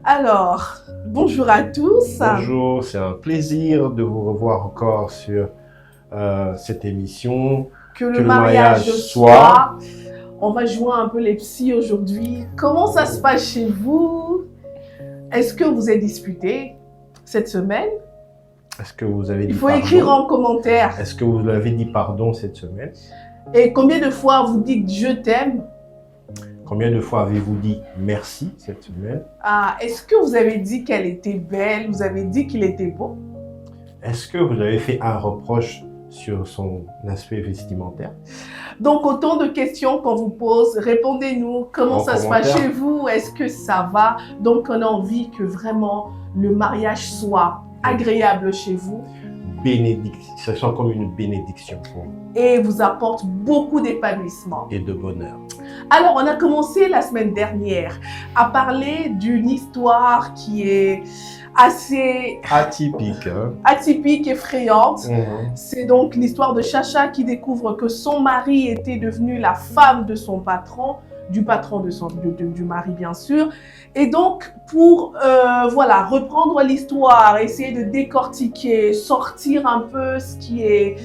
Alors, bonjour à tous. Bonjour, c'est un plaisir de vous revoir encore sur cette émission. Que le mariage soit. On va jouer un peu les psys aujourd'hui. Comment ça se passe chez vous? Est-ce que vous êtes disputé cette semaine? Est-ce que vous avez dit Il faut pardon? écrire en commentaire. Est-ce que vous avez dit pardon cette semaine? Et combien de fois vous dites je t'aime? Combien de fois avez-vous dit merci cette semaine? Ah, est-ce que vous avez dit qu'elle était belle? Vous avez dit qu'il était beau? Est-ce que vous avez fait un reproche sur son aspect vestimentaire? Donc, autant de questions qu'on vous pose. Répondez-nous. Comment ça se passe chez vous? Est-ce que ça va? Donc, on a envie que vraiment le mariage soit agréable chez vous. Ça sent comme une bénédiction pour vous. Et vous apporte beaucoup d'épanouissement. Et de bonheur. Alors, on a commencé la semaine dernière à parler d'une histoire qui est assez atypique, atypique, effrayante. C'est donc l'histoire de Chacha qui découvre que son mari était devenu la femme de son patron, du patron du mari bien sûr. Et donc pour voilà, reprendre l'histoire, essayer de décortiquer, sortir un peu ce qui est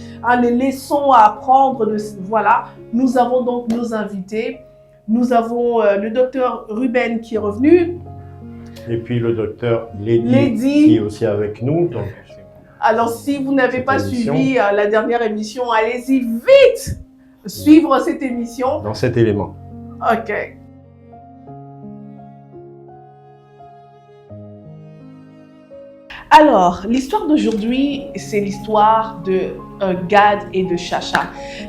les leçons à apprendre, voilà, nous avons donc nos invités. Nous avons le docteur Ruben qui est revenu. Et puis le docteur Lady qui est aussi avec nous. Donc, alors si vous n'avez pas suivi la dernière émission, allez-y vite suivre cette émission. Dans cet élément. Ok. Alors, l'histoire d'aujourd'hui, c'est l'histoire de Gad et de Chacha.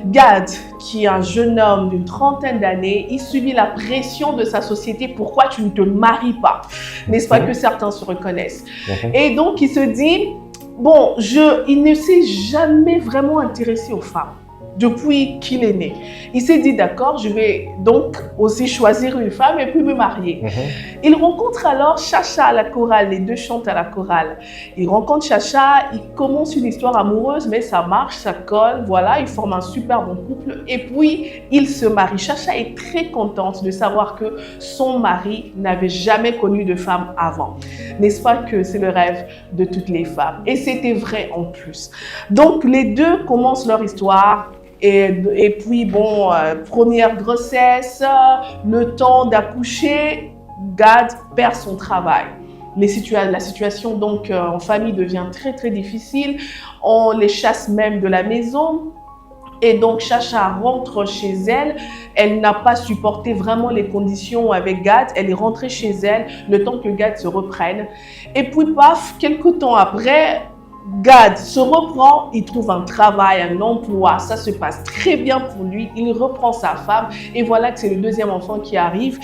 Gad, qui est un jeune homme d'une trentaine d'années, il subit la pression de sa société. Pourquoi tu ne te maries pas? N'est-ce pas que certains se reconnaissent? Et donc, il se dit, bon, il ne s'est jamais vraiment intéressé aux femmes depuis qu'il est né. Il s'est dit, d'accord, je vais donc aussi choisir une femme et puis me marier. Il rencontre alors Chacha à la chorale, les deux chantent à la chorale. Il rencontre Chacha, il commence une histoire amoureuse, mais ça marche, ça colle, voilà, ils forment un super bon couple et puis ils se marient. Chacha est très contente de savoir que son mari n'avait jamais connu de femme avant. N'est-ce pas que c'est le rêve de toutes les femmes? Et c'était vrai en plus. Donc les deux commencent leur histoire. Et puis, bon, première grossesse, le temps d'accoucher, Gad perd son travail. La situation donc en famille devient très très difficile. On les chasse même de la maison. Et donc, Chacha rentre chez elle. Elle n'a pas supporté vraiment les conditions avec Gad. Elle est rentrée chez elle le temps que Gad se reprenne. Et puis, paf, quelques temps après, Gad se reprend, il trouve un travail, un emploi, ça se passe très bien pour lui, il reprend sa femme et voilà que c'est le deuxième enfant qui arrive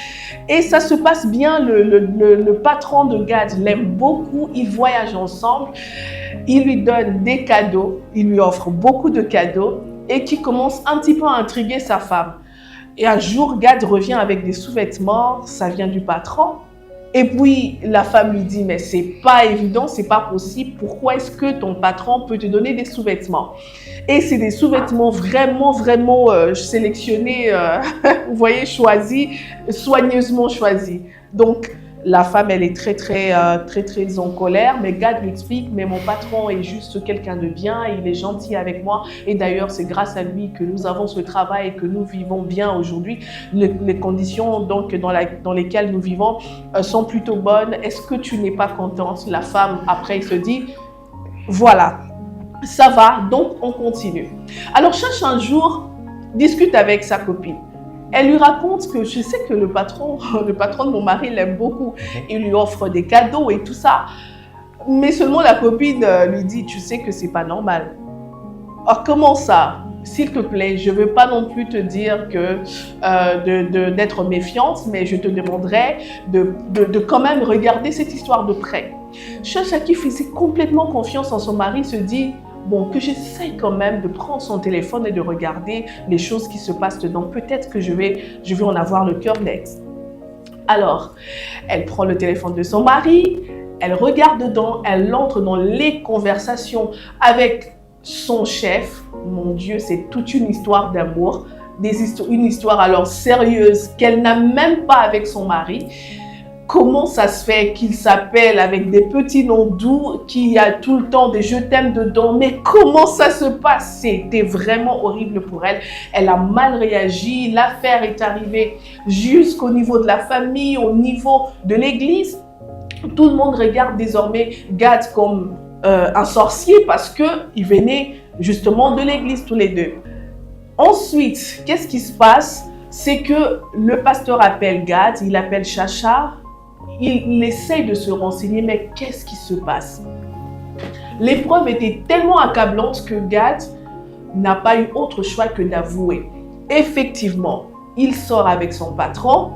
et ça se passe bien, le patron de Gad l'aime beaucoup, ils voyagent ensemble, il lui donne des cadeaux, il lui offre beaucoup de cadeaux et qui commence un petit peu à intriguer sa femme. Et un jour, Gad revient avec des sous-vêtements, ça vient du patron. Et puis, la femme lui dit, mais c'est pas évident, c'est pas possible. Pourquoi est-ce que ton patron peut te donner des sous-vêtements? Et c'est des sous-vêtements vraiment sélectionnés, vous voyez, choisis, soigneusement choisis. Donc, la femme, elle est très en colère, mais Gad lui explique, mais mon patron est juste quelqu'un de bien, il est gentil avec moi. Et d'ailleurs, c'est grâce à lui que nous avons ce travail et que nous vivons bien aujourd'hui. Les conditions donc, dans lesquelles nous vivons sont plutôt bonnes. Est-ce que tu n'es pas contente? La femme, après, se dit, voilà, ça va, donc on continue. Alors, Chacha, un jour, discute avec sa copine. Elle lui raconte que je sais que le patron de mon mari l'aime beaucoup. Il lui offre des cadeaux et tout ça. Mais seulement la copine lui dit, tu sais que c'est pas normal. Or, comment ça? S'il te plaît, je ne veux pas non plus te dire que d'être méfiante, mais je te demanderai de quand même regarder cette histoire de près. Chacha qui faisait complètement confiance en son mari se dit, bon, que j'essaye quand même de prendre son téléphone et de regarder les choses qui se passent dedans. Peut-être que je vais en avoir le cœur net. Alors, elle prend le téléphone de son mari, elle regarde dedans, elle entre dans les conversations avec son chef. Mon Dieu, c'est toute une histoire d'amour, une histoire alors sérieuse qu'elle n'a même pas avec son mari. Comment ça se fait qu'il s'appelle avec des petits noms doux, qu'il y a tout le temps des « je t'aime » dedans? Mais comment ça se passe? C'était vraiment horrible pour elle. Elle a mal réagi. L'affaire est arrivée jusqu'au niveau de la famille, au niveau de l'église. Tout le monde regarde désormais Gad comme un sorcier parce qu'ils venaient justement de l'église tous les deux. Ensuite, qu'est-ce qui se passe? C'est que le pasteur appelle Gad, il appelle Chacha. Il essaye de se renseigner, mais qu'est-ce qui se passe? L'épreuve était tellement accablante que Gad n'a pas eu autre choix que d'avouer. Effectivement, il sort avec son patron.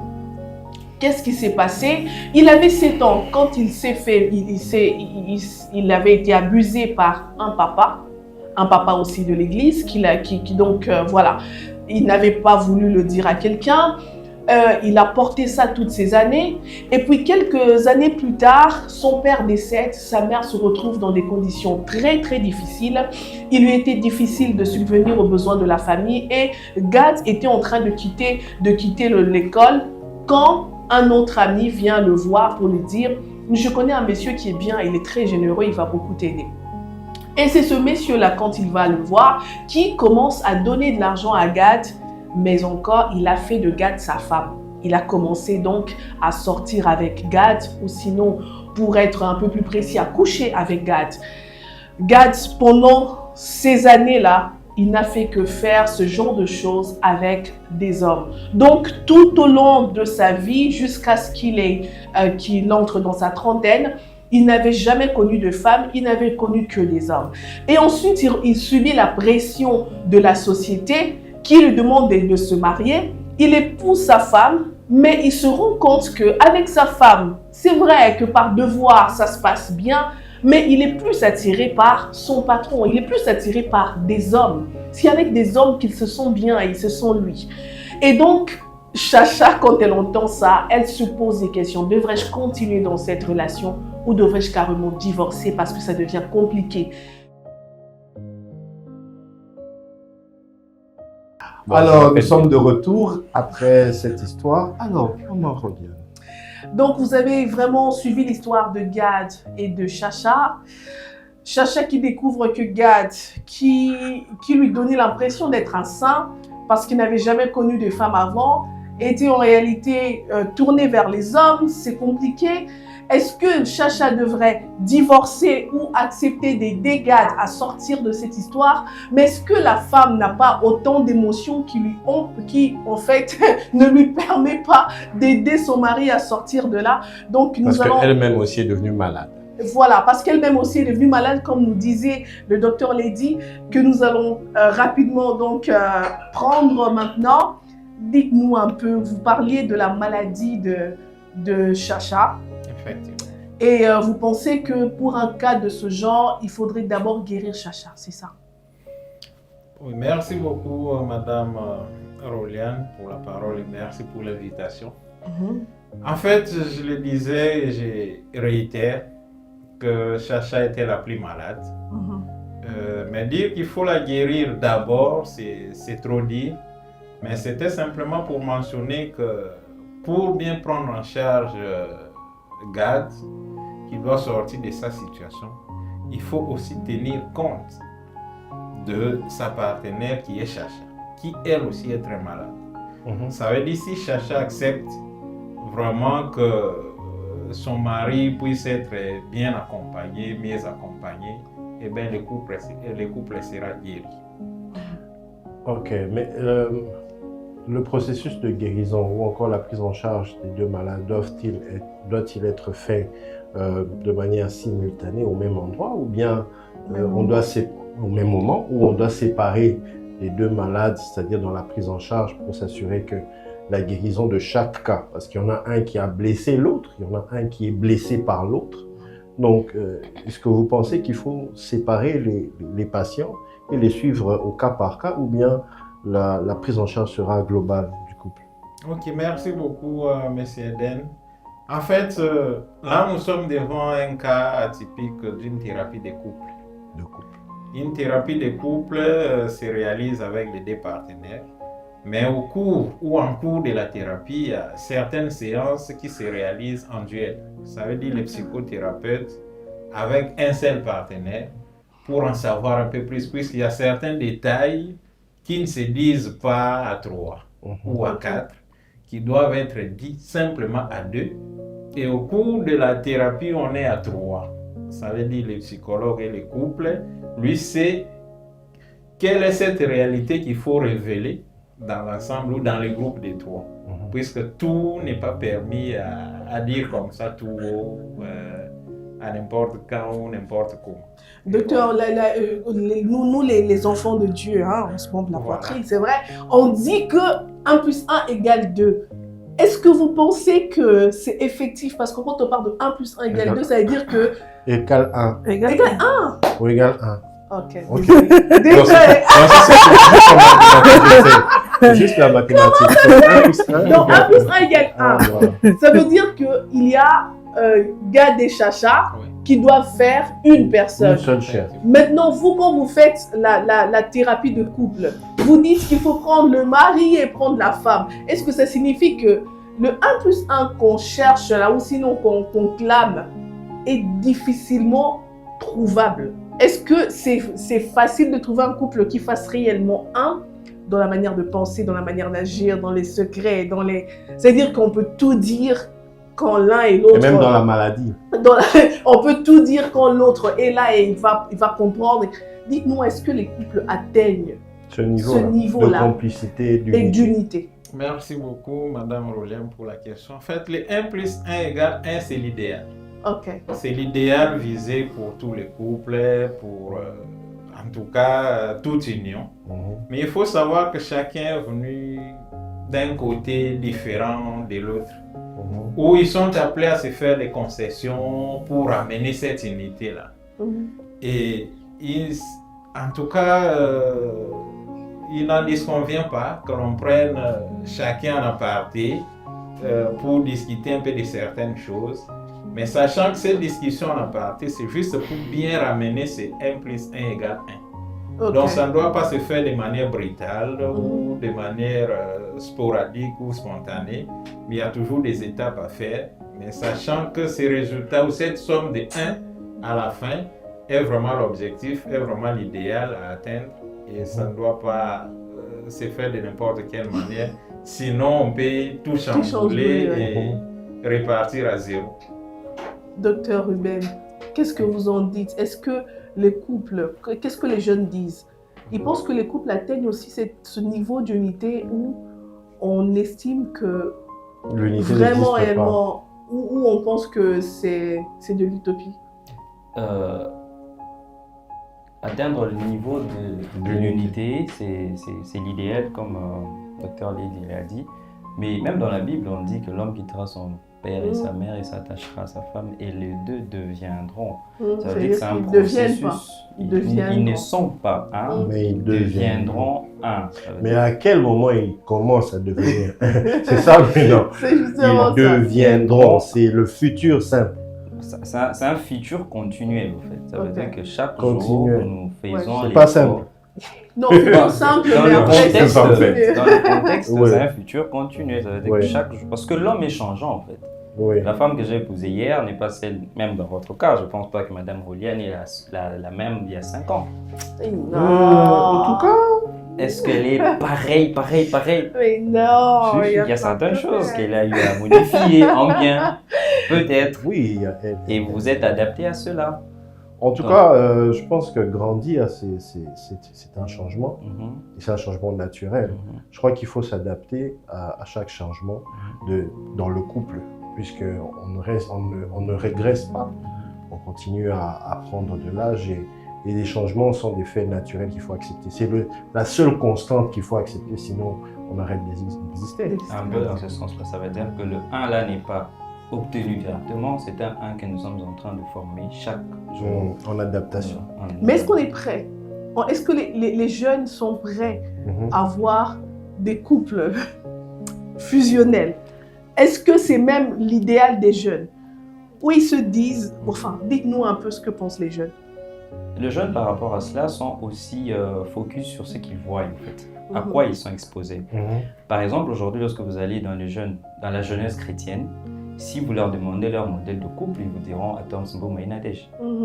Qu'est-ce qui s'est passé? Il avait 7 ans quand il s'est fait, il avait été abusé par un papa aussi de l'église, voilà, il n'avait pas voulu le dire à quelqu'un. Il a porté ça toutes ces années. Et puis quelques années plus tard, son père décède, sa mère se retrouve dans des conditions très très difficiles. Il lui était difficile de subvenir aux besoins de la famille et Gad était en train de quitter l'école quand un autre ami vient le voir pour lui dire « Je connais un monsieur qui est bien, il est très généreux, il va beaucoup t'aider. » Et c'est ce monsieur-là, quand il va le voir, qui commence à donner de l'argent à Gad. Mais encore, il a fait de Gad sa femme. Il a commencé donc à sortir avec Gad, ou sinon, pour être un peu plus précis, à coucher avec Gad. Gad, pendant ces années-là, il n'a fait que faire ce genre de choses avec des hommes. Donc, tout au long de sa vie, jusqu'à ce qu'il entre dans sa trentaine, il n'avait jamais connu de femme, il n'avait connu que des hommes. Et ensuite, il subit la pression de la société, qui lui demande de se marier. Il épouse sa femme, mais il se rend compte qu'avec sa femme, c'est vrai que par devoir, ça se passe bien, mais il est plus attiré par son patron, il est plus attiré par des hommes. C'est avec des hommes qu'il se sent bien et ils se sent lui. Et donc, Chacha, quand elle entend ça, elle se pose des questions. Devrais-je continuer dans cette relation ou devrais-je carrément divorcer parce que ça devient compliqué? Bon, alors, nous sommes de retour après cette histoire. Alors, on en revient. Donc, vous avez vraiment suivi l'histoire de Gad et de Chacha. Chacha qui découvre que Gad, qui lui donnait l'impression d'être un saint parce qu'il n'avait jamais connu de femme avant, était en réalité tourné vers les hommes. C'est compliqué. Est-ce que Chacha devrait divorcer ou accepter d'aider Gad à sortir de cette histoire? Mais est-ce que la femme n'a pas autant d'émotions qui en fait ne lui permet pas d'aider son mari à sortir de là? Donc parce qu'elle-même aussi est devenue malade. Voilà, parce qu'elle-même aussi est devenue malade, comme nous disait le docteur Lady, que nous allons rapidement donc prendre maintenant. Dites-nous un peu, vous parliez de la maladie de Chacha. Effectivement. Et vous pensez que pour un cas de ce genre, il faudrait d'abord guérir Chacha, c'est ça? Oui, merci beaucoup Madame Roliane pour la parole et merci pour l'invitation. En fait, je le disais et je réitère que Chacha était la plus malade. Mais dire qu'il faut la guérir d'abord, c'est trop dire. Mais c'était simplement pour mentionner que pour bien prendre en charge Gad, qui doit sortir de sa situation, il faut aussi tenir compte de sa partenaire qui est Chacha, qui elle aussi est très malade. Ça veut dire si Chacha accepte vraiment que son mari puisse être bien accompagné, mieux accompagné, et bien le couple sera guéri. Ok, mais le processus de guérison ou encore la prise en charge des deux malades doit-il être fait de manière simultanée au même endroit ou bien au même moment où on doit séparer les deux malades, c'est-à-dire dans la prise en charge pour s'assurer que la guérison de chaque cas, parce qu'il y en a un qui a blessé l'autre, il y en a un qui est blessé par l'autre. Donc, est-ce que vous pensez qu'il faut séparer les patients et les suivre au cas par cas ou bien la prise en charge sera globale du couple? Ok, merci beaucoup, M. Eden. En fait, là, nous sommes devant un cas atypique d'une thérapie de couple. Une thérapie de couple se réalise avec les deux partenaires. Mais au cours ou en cours de la thérapie, il y a certaines séances qui se réalisent en duel. Ça veut dire les psychothérapeutes avec un seul partenaire pour en savoir un peu plus, puisqu'il y a certains détails qui ne se disent pas à 3 ou à 4, qui doivent être dits simplement à 2. Et au cours de la thérapie, on est à 3. Ça veut dire les psychologues et les couples, lui sait quelle est cette réalité qu'il faut révéler dans l'ensemble ou dans le groupe des 3. Puisque tout n'est pas permis à dire comme ça tout haut, à n'importe quand ou n'importe comment. Docteur, nous les enfants de Dieu, hein, on se bombe la poitrine, c'est vrai, on dit que 1 plus 1 égale 2. Est-ce que vous pensez que c'est effectif? Parce que quand on parle de 1 plus 1 égale 2, ça veut dire que... Égale 1. Égale 1. Ou égale 1. Ok. C'est juste la mathématique. Donc 1 plus 1 égale 1. Ça veut dire qu'il y a Gad et Chacha qui doivent faire une personne. Une seule chair. Maintenant, vous, quand vous faites la thérapie de couple, vous dites qu'il faut prendre le mari et prendre la femme. Est-ce que ça signifie que le 1 plus 1 qu'on cherche là, ou sinon qu'on clame, est difficilement trouvable? Est-ce que c'est facile de trouver un couple qui fasse réellement 1 dans la manière de penser, dans la manière d'agir, dans les secrets, c'est-à-dire qu'on peut tout dire quand l'un et l'autre... Et même dans la maladie. On peut tout dire quand l'autre est là et il va comprendre. Dites-nous, est-ce que les couples atteignent ce niveau-là de complicité et d'unité? Merci beaucoup, Madame Rolien, pour la question. En fait, le 1 plus 1 égale 1, c'est l'idéal. Ok. C'est l'idéal visé pour tous les couples, pour en tout cas toute union. Mais il faut savoir que chacun est venu d'un côté différent de l'autre, où ils sont appelés à se faire des concessions pour amener cette unité-là. Et en tout cas, il n'en disconvient pas que l'on prenne chacun en aparté pour discuter un peu de certaines choses. Mais sachant que cette discussion en aparté, c'est juste pour bien ramener ces 1 plus 1 égale 1. Okay. Donc ça ne doit pas se faire de manière brutale ou de manière sporadique ou spontanée, mais il y a toujours des étapes à faire. Mais sachant que ces résultats ou cette somme de 1 à la fin est vraiment l'objectif, est vraiment l'idéal à atteindre, et ça ne doit pas se faire de n'importe quelle manière, sinon on peut tout chambouler et repartir à zéro. Docteur Ruben, qu'est-ce que vous en dites? Est-ce que les couples, qu'est-ce que les jeunes disent? Ils pensent que les couples atteignent aussi ce niveau d'unité où on estime que l'unité vraiment réellement, où on pense que c'est de l'utopie. Atteindre le niveau de l'unité, c'est l'idéal, comme Dr Lydie l'a dit. Mais même dans la Bible, on dit que l'homme quittera son père et sa mère et s'attachera à sa femme et les deux deviendront. Ça veut dire que c'est un processus. Ils ne sont pas un, mais ils deviendront un. Mais à quel moment ils commencent à devenir? C'est ça le non. Ils deviendront, c'est le futur simple. C'est un futur continuel en fait. Ça veut dire que chaque jour, nous faisons c'est pas simple. Non, c'est pas simple, dans mais le après, contexte, dans le contexte, c'est un futur continuel. Ça veut dire que chaque jour, parce que l'homme est changeant en fait. La femme que j'ai épousée hier n'est pas celle, même dans votre cas, je ne pense pas que Mme Rolien est la même il y a 5 ans. En tout cas, est-ce qu'elle est pareille? Mais non, il y a certaines choses qu'elle a eu à modifier en bien, peut-être. Oui. Et vous êtes adapté à cela. En tout cas, je pense que grandir, c'est un changement. Et c'est un changement naturel. Je crois qu'il faut s'adapter à chaque changement dans le couple, puisqu'on ne régresse pas. On continue à prendre de l'âge et les changements sont des faits naturels qu'il faut accepter. C'est la seule constante qu'il faut accepter, sinon on arrête d'exister. Un peu dans ce sens-là, ça veut dire que le 1 là n'est pas obtenu directement, c'est un 1 que nous sommes en train de former chaque jour. En adaptation. Mais est-ce qu'on est prêt? Est-ce que les jeunes sont prêts à avoir des couples fusionnels? Est-ce que c'est même l'idéal des jeunes? Où ils se disent, enfin, dites-nous un peu ce que pensent les jeunes. les jeunes par rapport à cela sont aussi focus sur ce qu'ils voient en fait, à quoi ils sont exposés. Par exemple, aujourd'hui, lorsque vous allez dans la jeunesse chrétienne, si vous leur demandez leur modèle de couple, ils vous diront Attends, c'est beau,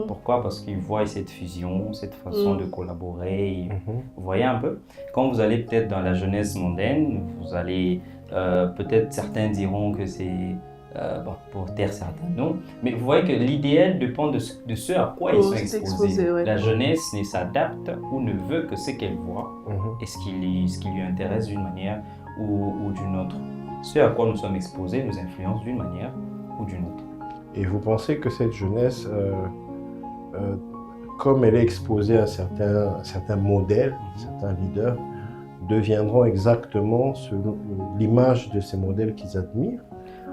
Pourquoi? Parce qu'ils voient cette fusion, cette façon de collaborer. Vous voyez un peu? Quand vous allez peut-être dans la jeunesse mondaine, vous allez peut-être certains diront que c'est pour taire certains non, mais vous voyez que l'idéal dépend de ce à quoi ils sont exposés. Ouais. La jeunesse ne s'adapte ou ne veut que ce qu'elle voit et ce qui lui intéresse d'une manière ou d'une autre. Ce à quoi nous sommes exposés nous influence d'une manière ou d'une autre. Et vous pensez que cette jeunesse, comme elle est exposée à certains modèles, certains leaders, deviendront exactement l'image de ces modèles qu'ils admirent?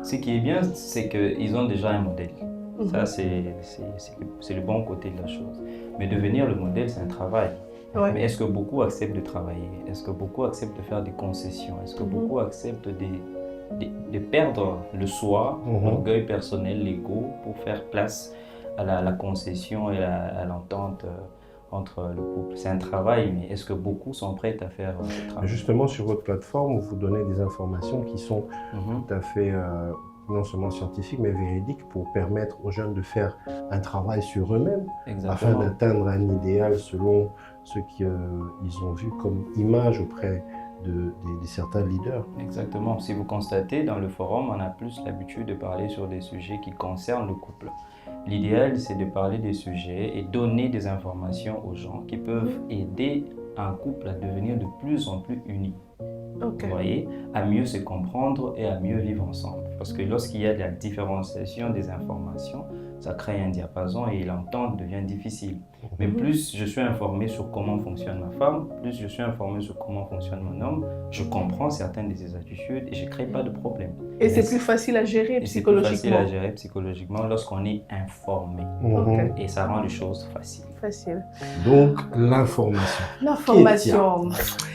Ce qui est bien, c'est qu'ils ont déjà un modèle. Ça, c'est le bon côté de la chose. Mais devenir le modèle, c'est un travail. Ouais. Mais est-ce que beaucoup acceptent de travailler? Est-ce que beaucoup acceptent de faire des concessions? Est-ce que beaucoup acceptent de perdre le soi, l'orgueil personnel, l'ego, pour faire place à la concession et à l'entente entre le couple? C'est un travail, mais est-ce que beaucoup sont prêts à faire ce travail? Justement, sur votre plateforme, vous donnez des informations qui sont tout à fait non seulement scientifiques, mais véridiques pour permettre aux jeunes de faire un travail sur eux-mêmes afin d'atteindre un idéal selon ce qu'ils ont vu comme image auprès de certains leaders. Exactement. Si vous constatez, dans le forum, on a plus l'habitude de parler sur des sujets qui concernent le couple. L'idéal, c'est de parler des sujets et donner des informations aux gens qui peuvent aider un couple à devenir de plus en plus uni. Vous voyez, à mieux se comprendre et à mieux vivre ensemble. Parce que lorsqu'il y a de la différenciation des informations, ça crée un diapason et l'entente devient difficile. Mais plus je suis informé sur comment fonctionne ma femme, plus je suis informé sur comment fonctionne mon homme, je comprends certaines de ses attitudes et je ne crée pas de problème. Et c'est plus facile à gérer psychologiquement. C'est plus facile à gérer psychologiquement lorsqu'on est informé. Et ça rend les choses faciles. Donc, l'information. L'information.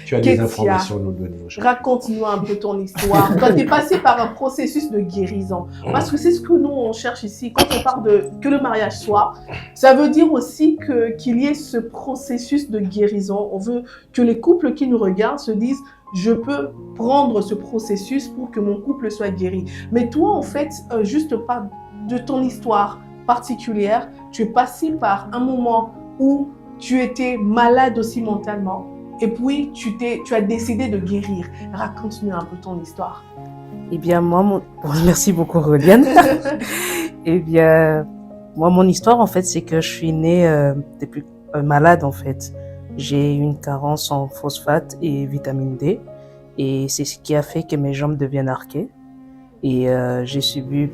Tu as des informations à nous donner aujourd'hui. Raconte-nous un peu ton histoire. Toi, tu es passé par un processus de guérison. Parce que c'est ce que nous, on cherche ici. Quand on parle de que le mariage soit, ça veut dire aussi qu'il y ait ce processus de guérison. On veut que les couples qui nous regardent se disent je peux prendre ce processus pour que mon couple soit guéri. Mais toi, en fait, juste par de ton histoire particulière, tu es passé par un moment où tu étais malade aussi mentalement et puis tu as décidé de guérir. Raconte-nous un peu ton histoire. Eh bien, merci beaucoup, Roliane. Eh bien, mon histoire, en fait, c'est que je suis née depuis malade, en fait. J'ai une carence en phosphate et vitamine D et c'est ce qui a fait que mes jambes deviennent arquées. Et j'ai subi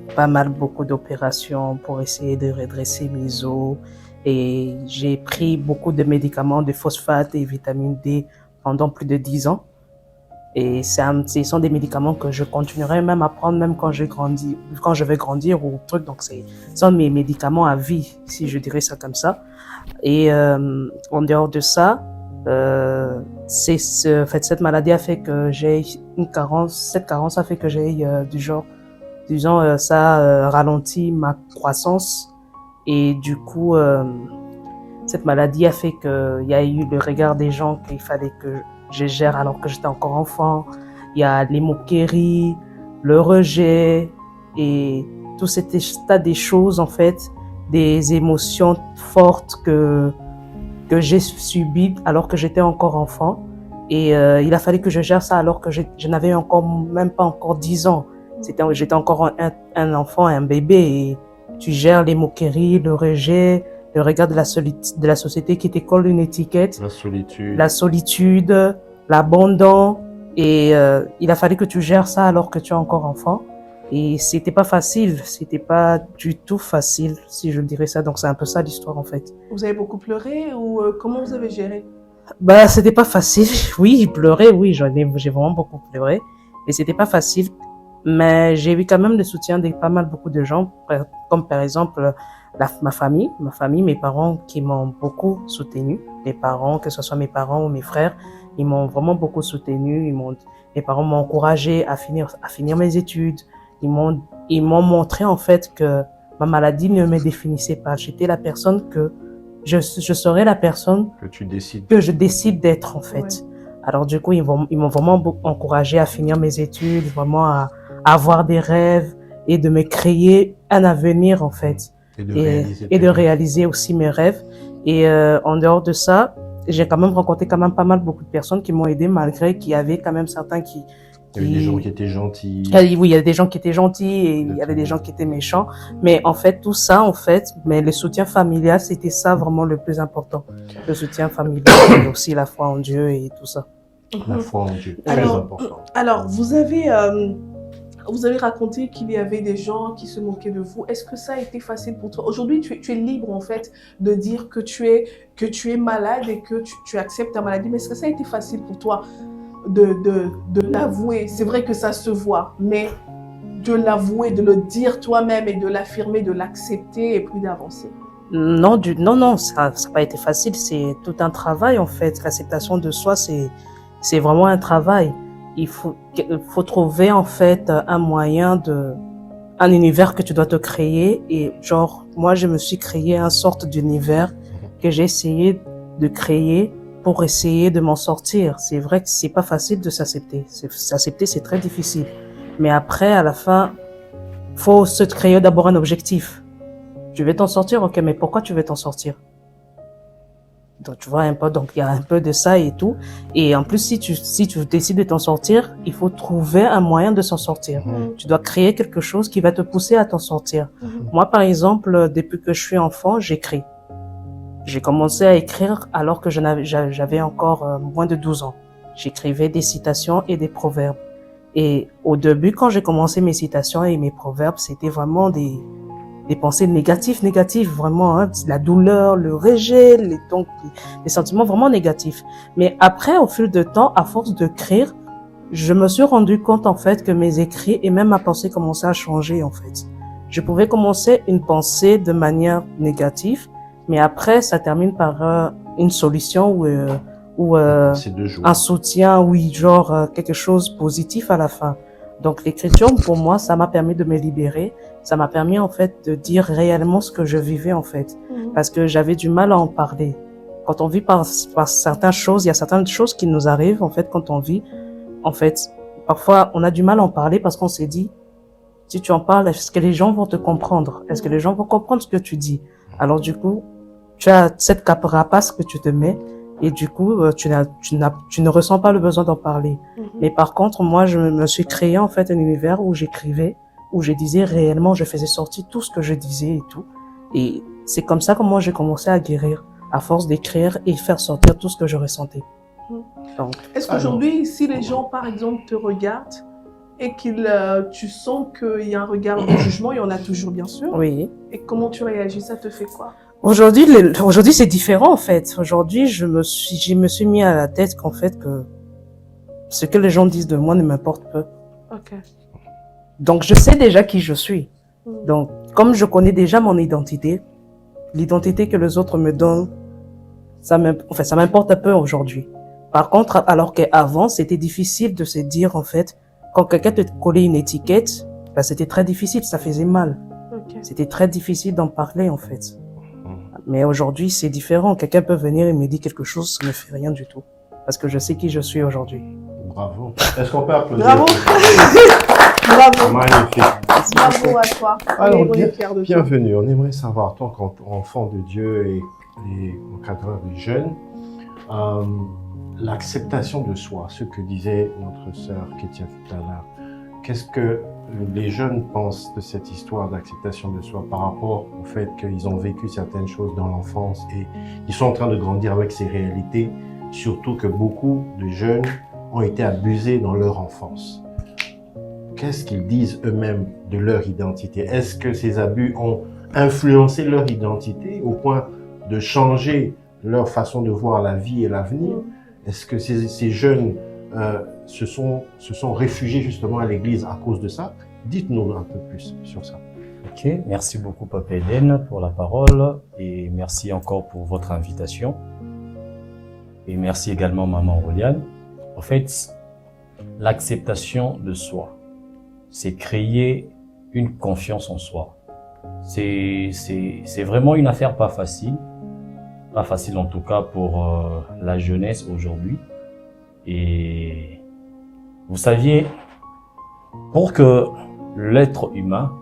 beaucoup d'opérations pour essayer de redresser mes os. Et j'ai pris beaucoup de médicaments de phosphate et vitamine D pendant plus de 10 ans. Et ce sont des médicaments que je continuerai même à prendre, même quand je vais grandir ou truc. Donc, ce sont mes médicaments à vie, si je dirais ça comme ça. Et en dehors de ça, cette maladie a fait que j'ai une carence. Cette carence a fait que j'ai ça ralentit ma croissance. Et du coup, cette maladie a fait qu'il y a eu le regard des gens qu'il fallait que je gère alors que j'étais encore enfant. Il y a les moqueries, le rejet et tout cet état des choses, en fait, des émotions fortes que j'ai subies alors que j'étais encore enfant. Et il a fallu que je gère ça alors que je n'avais même pas encore 10 ans. J'étais encore un enfant, un bébé. Et tu gères les moqueries, le rejet, le regard de la société qui te colle une étiquette. La solitude, l'abandon. Et il a fallu que tu gères ça alors que tu es encore enfant. Et c'était pas facile, c'était pas du tout facile, si je dirais ça. Donc c'est un peu ça l'histoire, en fait. Vous avez beaucoup pleuré ou comment vous avez géré? C'était pas facile. Oui, pleurer, oui, j'ai vraiment beaucoup pleuré. Mais c'était pas facile. Mais j'ai eu quand même le soutien de beaucoup de gens, comme par exemple ma famille, mes parents qui m'ont beaucoup soutenu. Mes parents, que ce soit mes parents ou mes frères, ils m'ont vraiment beaucoup soutenu. Mes parents m'ont encouragé à finir mes études. Ils m'ont montré en fait que ma maladie ne me définissait pas. J'étais la personne que je serai la personne Que tu décides. que je décide d'être en fait. Ouais. Alors du coup, ils m'ont vraiment encouragé à finir mes études, vraiment à avoir des rêves et de me créer un avenir en fait. Et de Et de réaliser aussi mes rêves. Et en dehors de ça, j'ai quand même rencontré quand même pas mal beaucoup de personnes qui m'ont aidé malgré qu'il y avait quand même certains qui... Il y avait des gens qui étaient gentils. Oui, il y a des gens qui étaient gentils et il y avait des gens qui étaient méchants. Mais en fait, tout ça, en fait, mais le soutien familial, c'était ça vraiment le plus important. Le soutien familial et aussi la foi en Dieu et tout ça. La foi en Dieu, très Alors, important. Alors, vous avez raconté qu'il y avait des gens qui se moquaient de vous. Est-ce que ça a été facile pour toi? Aujourd'hui, tu es libre, en fait, de dire que tu es malade et que tu acceptes ta maladie. Mais est-ce que ça a été facile pour toi de l'avouer? C'est vrai que ça se voit, mais de l'avouer, de le dire toi-même et de l'affirmer, de l'accepter et puis d'avancer. Non, non, ça n'a pas été facile. C'est tout un travail, en fait. L'acceptation de soi, c'est vraiment un travail. Il faut trouver, en fait, un univers que tu dois te créer. Et genre, moi, je me suis créé une sorte d'univers que j'ai essayé de créer pour essayer de m'en sortir. C'est vrai que c'est pas facile de s'accepter. S'accepter, c'est très difficile. Mais après, à la fin, faut se créer d'abord un objectif. Tu veux t'en sortir, ok, mais pourquoi tu veux t'en sortir? Donc, tu vois un peu, donc il y a un peu de ça et tout. Et en plus, si tu décides de t'en sortir, il faut trouver un moyen de s'en sortir. Tu dois créer quelque chose qui va te pousser à t'en sortir. Moi, par exemple, depuis que je suis enfant, j'écris. J'ai commencé à écrire alors que j'avais encore moins de 12 ans. J'écrivais des citations et des proverbes. Et au début, quand j'ai commencé mes citations et mes proverbes, c'était vraiment des pensées négatives, vraiment, hein, la douleur, le rejet, les sentiments vraiment négatifs. Mais après, au fil de temps, à force de d'écrire, je me suis rendu compte, en fait, que mes écrits et même ma pensée commençaient à changer, en fait. Je pouvais commencer une pensée de manière négative, mais après, ça termine par une solution ou un soutien, oui, genre quelque chose de positif à la fin. Donc l'écriture, pour moi, ça m'a permis de me libérer. Ça m'a permis, en fait, de dire réellement ce que je vivais, en fait. Parce que j'avais du mal à en parler. Quand on vit par certaines choses, il y a certaines choses qui nous arrivent, en fait, quand on vit. En fait, parfois, on a du mal à en parler parce qu'on s'est dit, si tu en parles, est-ce que les gens vont te comprendre? Est-ce que les gens vont comprendre ce que tu dis? Alors, du coup, tu as cette carapace que tu te mets et du coup, tu ne ressens pas le besoin d'en parler. Mais par contre, moi, je me suis créé, en fait, un univers où j'écrivais, où je disais réellement, je faisais sortir tout ce que je disais et tout. Et c'est comme ça que moi, j'ai commencé à guérir, à force d'écrire et faire sortir tout ce que je ressentais. Donc, est-ce qu'aujourd'hui, si les gens, par exemple, te regardent et tu sens qu'il y a un regard de jugement, il y en a toujours, bien sûr. oui. Et comment tu réagis? Ça te fait quoi? Aujourd'hui, c'est différent, en fait. Aujourd'hui, je me suis mis à la tête qu'en fait, que ce que les gens disent de moi ne m'importe peu. Ok. Donc, je sais déjà qui je suis. Donc, comme je connais déjà mon identité, l'identité que les autres me donnent, ça m'importe un peu aujourd'hui. Par contre, alors qu'avant, c'était difficile de se dire, en fait, quand quelqu'un te collait une étiquette, ben, c'était très difficile, ça faisait mal. Okay. C'était très difficile d'en parler, en fait. Mais aujourd'hui, c'est différent. Quelqu'un peut venir et me dire quelque chose, ça ne me fait rien du tout. Parce que je sais qui je suis aujourd'hui. Bravo. Est-ce qu'on peut applaudir? Bravo. Bravo. Magnifique. Bravo à toi. Alors, on est fiers de toi. bienvenue. On aimerait savoir, toi, qu'enfant de Dieu et encadreur des jeunes, l'acceptation de soi, ce que disait notre sœur Kétia tout à l'heure. Qu'est-ce que les jeunes pensent de cette histoire d'acceptation de soi par rapport au fait qu'ils ont vécu certaines choses dans l'enfance et ils sont en train de grandir avec ces réalités, surtout que beaucoup de jeunes ont été abusés dans leur enfance. Qu'est-ce qu'ils disent eux-mêmes de leur identité? Est-ce que ces abus ont influencé leur identité au point de changer leur façon de voir la vie et l'avenir? Est-ce que ces jeunes se sont réfugiés justement à l'église à cause de ça? Dites-nous un peu plus sur ça. Ok, merci beaucoup Papa Eden pour la parole et merci encore pour votre invitation. Et merci également Maman Roliane. En fait, l'acceptation de soi, c'est créer une confiance en soi. C'est vraiment une affaire pas facile Pas facile en tout cas pour la jeunesse aujourd'hui. Et vous saviez, pour que l'être humain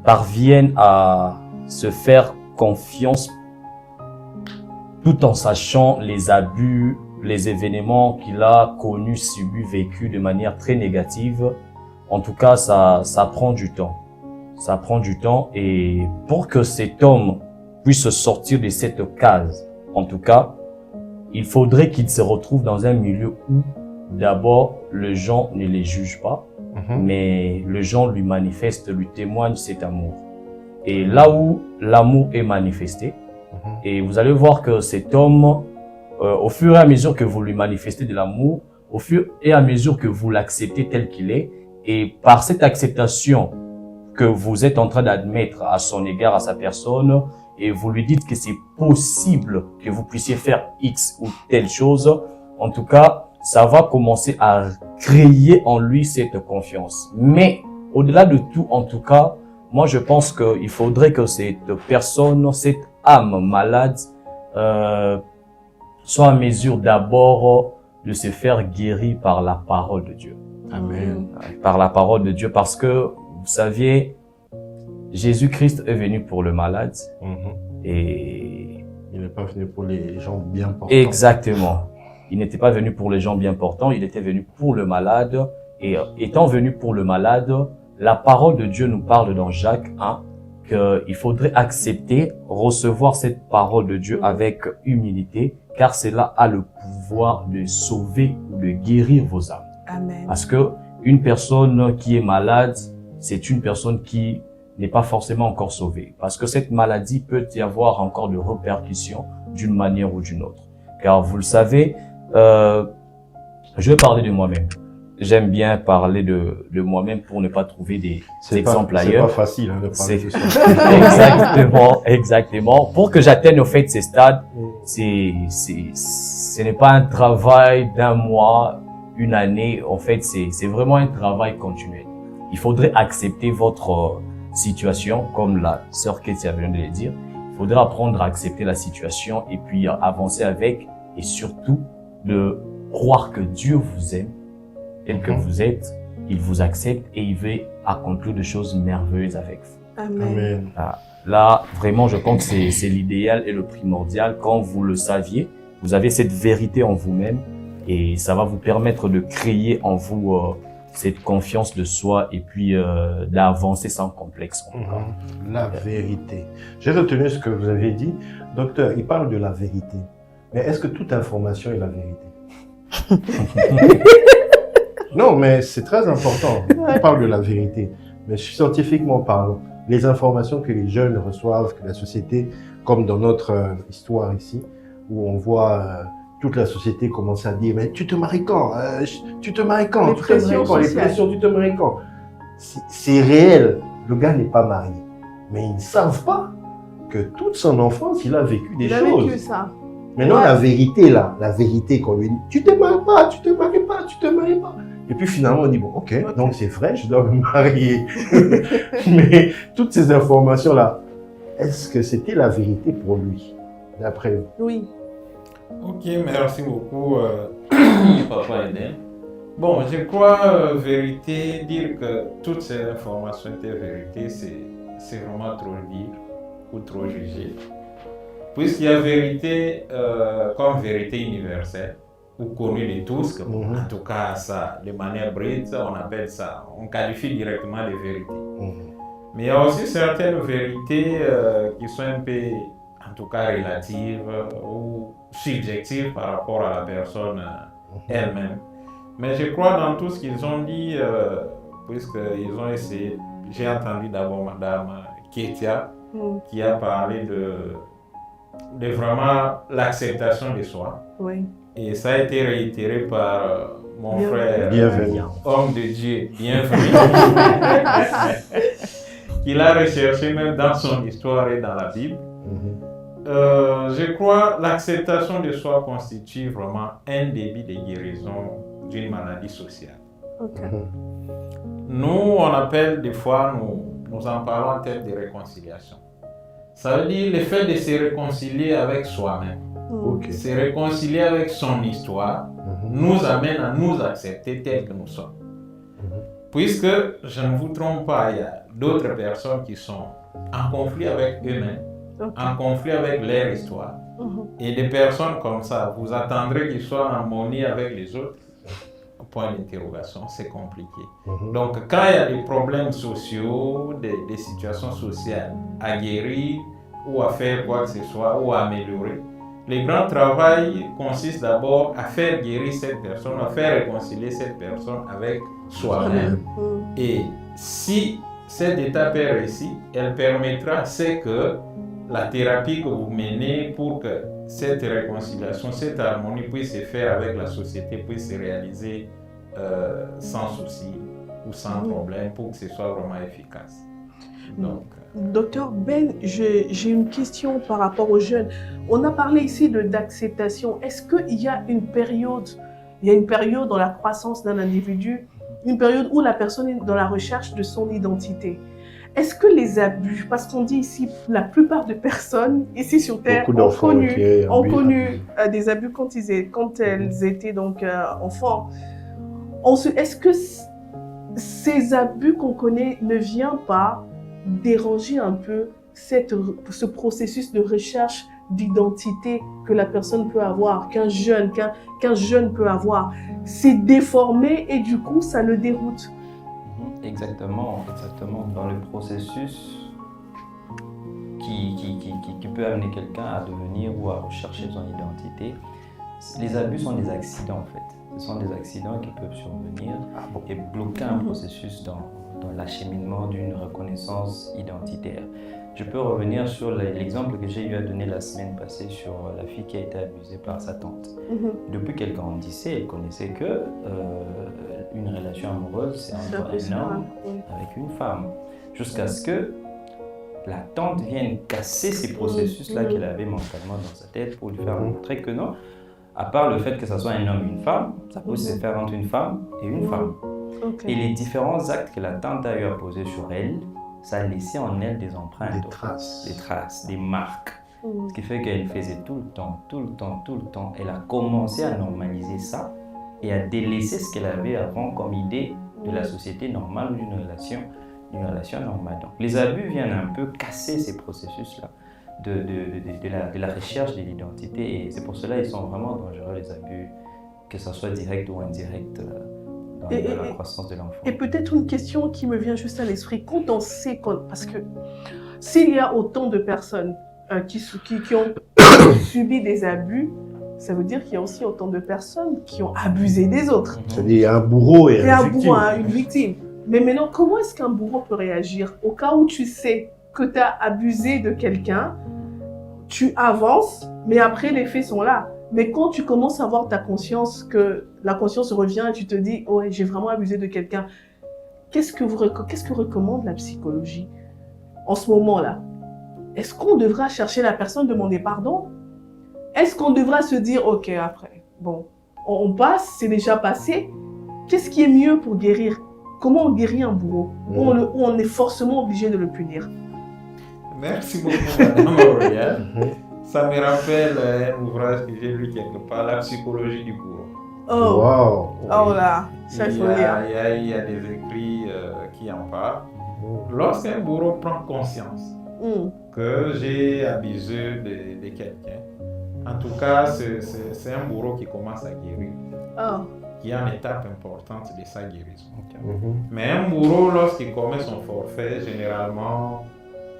parvienne à se faire confiance tout en sachant les abus, les événements qu'il a connus, subis, vécus de manière très négative, en tout cas, ça prend du temps. Ça prend du temps et pour que cet homme puisse sortir de cette case, en tout cas, il faudrait qu'il se retrouve dans un milieu où d'abord, les gens ne les jugent pas, mais les gens lui manifestent, lui témoignent cet amour. Et là où l'amour est manifesté, et vous allez voir que cet homme, au fur et à mesure que vous lui manifestez de l'amour, au fur et à mesure que vous l'acceptez tel qu'il est, et par cette acceptation que vous êtes en train d'admettre à son égard, à sa personne, et vous lui dites que c'est possible que vous puissiez faire X ou telle chose, en tout cas, ça va commencer à créer en lui cette confiance. Mais au-delà de tout, en tout cas, moi je pense qu'il faudrait que cette personne, cette âme malade, soit en mesure d'abord de se faire guérir par la parole de Dieu. Amen. Par la parole de Dieu, parce que vous saviez, Jésus-Christ est venu pour le malade et il n'est pas venu pour les gens bien portants. Exactement. Il n'était pas venu pour les gens bien portants, il était venu pour le malade. Et étant venu pour le malade, la parole de Dieu nous parle dans Jacques 1 qu'il faudrait accepter, recevoir cette parole de Dieu avec humilité, car cela a le pouvoir de sauver ou de guérir vos âmes. Amen. Parce que une personne qui est malade, c'est une personne qui n'est pas forcément encore sauvée. Parce que cette maladie peut y avoir encore de répercussions d'une manière ou d'une autre. Car vous le savez, je vais parler de moi-même. J'aime bien parler de moi-même pour ne pas trouver des exemples ailleurs. C'est pas facile de parler de ça. Exactement. Pour que j'atteigne au fait ces stades, ce n'est pas un travail d'un mois, une année. En fait, c'est vraiment un travail continuel. Il faudrait accepter votre situation, comme la sœur Ketia vient de le dire. Il faudrait apprendre à accepter la situation et puis avancer avec, et surtout de croire que Dieu vous aime tel que vous êtes, il vous accepte et il veut accomplir des choses merveilleuses avec vous. Amen. Là, vraiment, je pense que c'est l'idéal et le primordial. Quand vous le saviez, vous avez cette vérité en vous-même et ça va vous permettre de créer en vous cette confiance de soi et puis d'avancer sans complexe. La vérité. J'ai retenu ce que vous avez dit. Docteur, il parle de la vérité. Mais est-ce que toute information est la vérité? Non, mais c'est très important. On parle de la vérité. Mais scientifiquement parlant, les informations que les jeunes reçoivent, que la société, comme dans notre histoire ici, où on voit toute la société commencer à dire « Mais tu te maries quand? Tu te maries quand? Les pressions sociales. Les pressions, tu te maries quand ?» C'est réel. Le gars n'est pas marié. Mais ils ne savent pas que toute son enfance, il a vécu des choses. Il a vécu ça. Maintenant, la vérité, là, la vérité qu'on lui dit, tu te maries pas, tu te maries pas, tu te maries pas. Et puis finalement, on dit, bon, ok, donc c'est vrai, je dois me marier. Mais toutes ces informations-là, est-ce que c'était la vérité pour lui, d'après vous? Oui. Ok, merci beaucoup, Papa Eden. Bon, je crois, vérité, dire que toutes ces informations étaient vérité, c'est vraiment trop dire ou trop juger. Puisqu'il y a vérité comme vérité universelle, ou connue de tous, en tout cas ça, de manière brute, on appelle ça, on qualifie directement de vérité. Mais il y a aussi certaines vérités qui sont un peu, en tout cas relatives ou subjectives par rapport à la personne elle-même. Mais je crois dans tout ce qu'ils ont dit, puisqu'ils ont essayé, j'ai entendu d'abord Madame Ketia qui a parlé de vraiment l'acceptation de soi. Oui. Et ça a été réitéré par mon frère, homme de Dieu, bienvenu, qu'il a recherché même dans son histoire et dans la Bible. Je crois que l'acceptation de soi constitue vraiment un début de guérison d'une maladie sociale. Nous, on appelle des fois, nous en parlons en termes de réconciliation. Ça veut dire le fait de se réconcilier avec soi-même, Ok. se réconcilier avec son histoire, nous amène à nous accepter tels que nous sommes. Puisque, je ne vous trompe pas, il y a d'autres personnes qui sont en conflit avec eux-mêmes, en conflit avec leur histoire. Et des personnes comme ça, vous attendrez qu'ils soient en harmonie avec les autres. Point d'interrogation, c'est compliqué. Donc, quand il y a des problèmes sociaux, des situations sociales à guérir ou à faire quoi que ce soit ou à améliorer, le grand travail consiste d'abord à faire guérir cette personne, à faire réconcilier cette personne avec soi-même. Et si cette étape est réussie, elle permettra, c'est que la thérapie que vous menez pour que cette réconciliation, cette harmonie puisse se faire avec la société, puisse se réaliser sans souci ou sans problème pour que ce soit vraiment efficace. Donc, Docteur Ben, j'ai une question par rapport aux jeunes. On a parlé ici d'acceptation. Est-ce qu'il y a une période dans la croissance d'un individu, une période où la personne est dans la recherche de son identité? Est-ce que les abus, parce qu'on dit ici, la plupart des personnes ici sur Terre ont connu des abus quand elles étaient donc enfants. Est-ce que ces abus qu'on connaît ne viennent pas déranger un peu ce processus de recherche d'identité que la personne peut avoir, qu'un jeune peut avoir? C'est déformé et du coup, ça le déroute. Exactement. Dans le processus qui peut amener quelqu'un à devenir ou à rechercher son identité, les abus sont des accidents en fait. Ce sont des accidents qui peuvent survenir et bloquer un processus dans l'acheminement d'une reconnaissance identitaire. Je peux revenir sur l'exemple que j'ai eu à donner la semaine passée sur la fille qui a été abusée par sa tante. Depuis qu'elle grandissait, elle connaissait que une relation amoureuse, c'est entre un homme avec une femme. Jusqu'à ce que la tante vienne casser ces processus-là qu'elle avait mentalement dans sa tête pour lui faire montrer que non, à part le fait que ce soit un homme et une femme, ça peut aussi se faire entre une femme et une femme. Et les différents actes que la tante a eu à poser sur elle, ça a laissé en elle des empreintes, des traces, des marques. Ce qui fait qu'elle faisait tout le temps. Elle a commencé à normaliser ça et à délaisser ce qu'elle avait avant comme idée de la société normale ou d'une relation normale. Donc, les abus viennent un peu casser ces processus-là de la recherche de l'identité et c'est pour cela qu'ils sont vraiment dangereux, les abus, que ce soit direct ou indirect. Dans la croissance de l'enfant. Et peut-être une question qui me vient juste à l'esprit, quand on sait, parce que s'il y a autant de personnes qui ont subi des abus, ça veut dire qu'il y a aussi autant de personnes qui ont abusé des autres. C'est-à-dire qu'il y a un bourreau et une victime. Mais maintenant, comment est-ce qu'un bourreau peut réagir au cas où tu sais que tu as abusé de quelqu'un, tu avances, mais après les faits sont là. Mais quand tu commences à avoir ta conscience, que la conscience revient et tu te dis « Ouais, j'ai vraiment abusé de quelqu'un », qu'est-ce que recommande la psychologie en ce moment-là? Est-ce qu'on devra chercher la personne, demander pardon? Est-ce qu'on devra se dire « Ok, après, bon, on passe, c'est déjà passé ». Qu'est-ce qui est mieux pour guérir? Comment on guérit un bourreau où on est forcément obligé de le punir? Merci beaucoup, Madame Aurélien. Ça me rappelle un ouvrage que j'ai lu quelque part, La psychologie du bourreau. Oh là, ça faut lire. Il y a des écrits qui en parlent. Lorsqu'un bourreau prend conscience que j'ai abusé de quelqu'un, en tout cas, c'est un bourreau qui commence à guérir, qui est une étape importante de sa guérison. Mais un bourreau, lorsqu'il commet son forfait, généralement,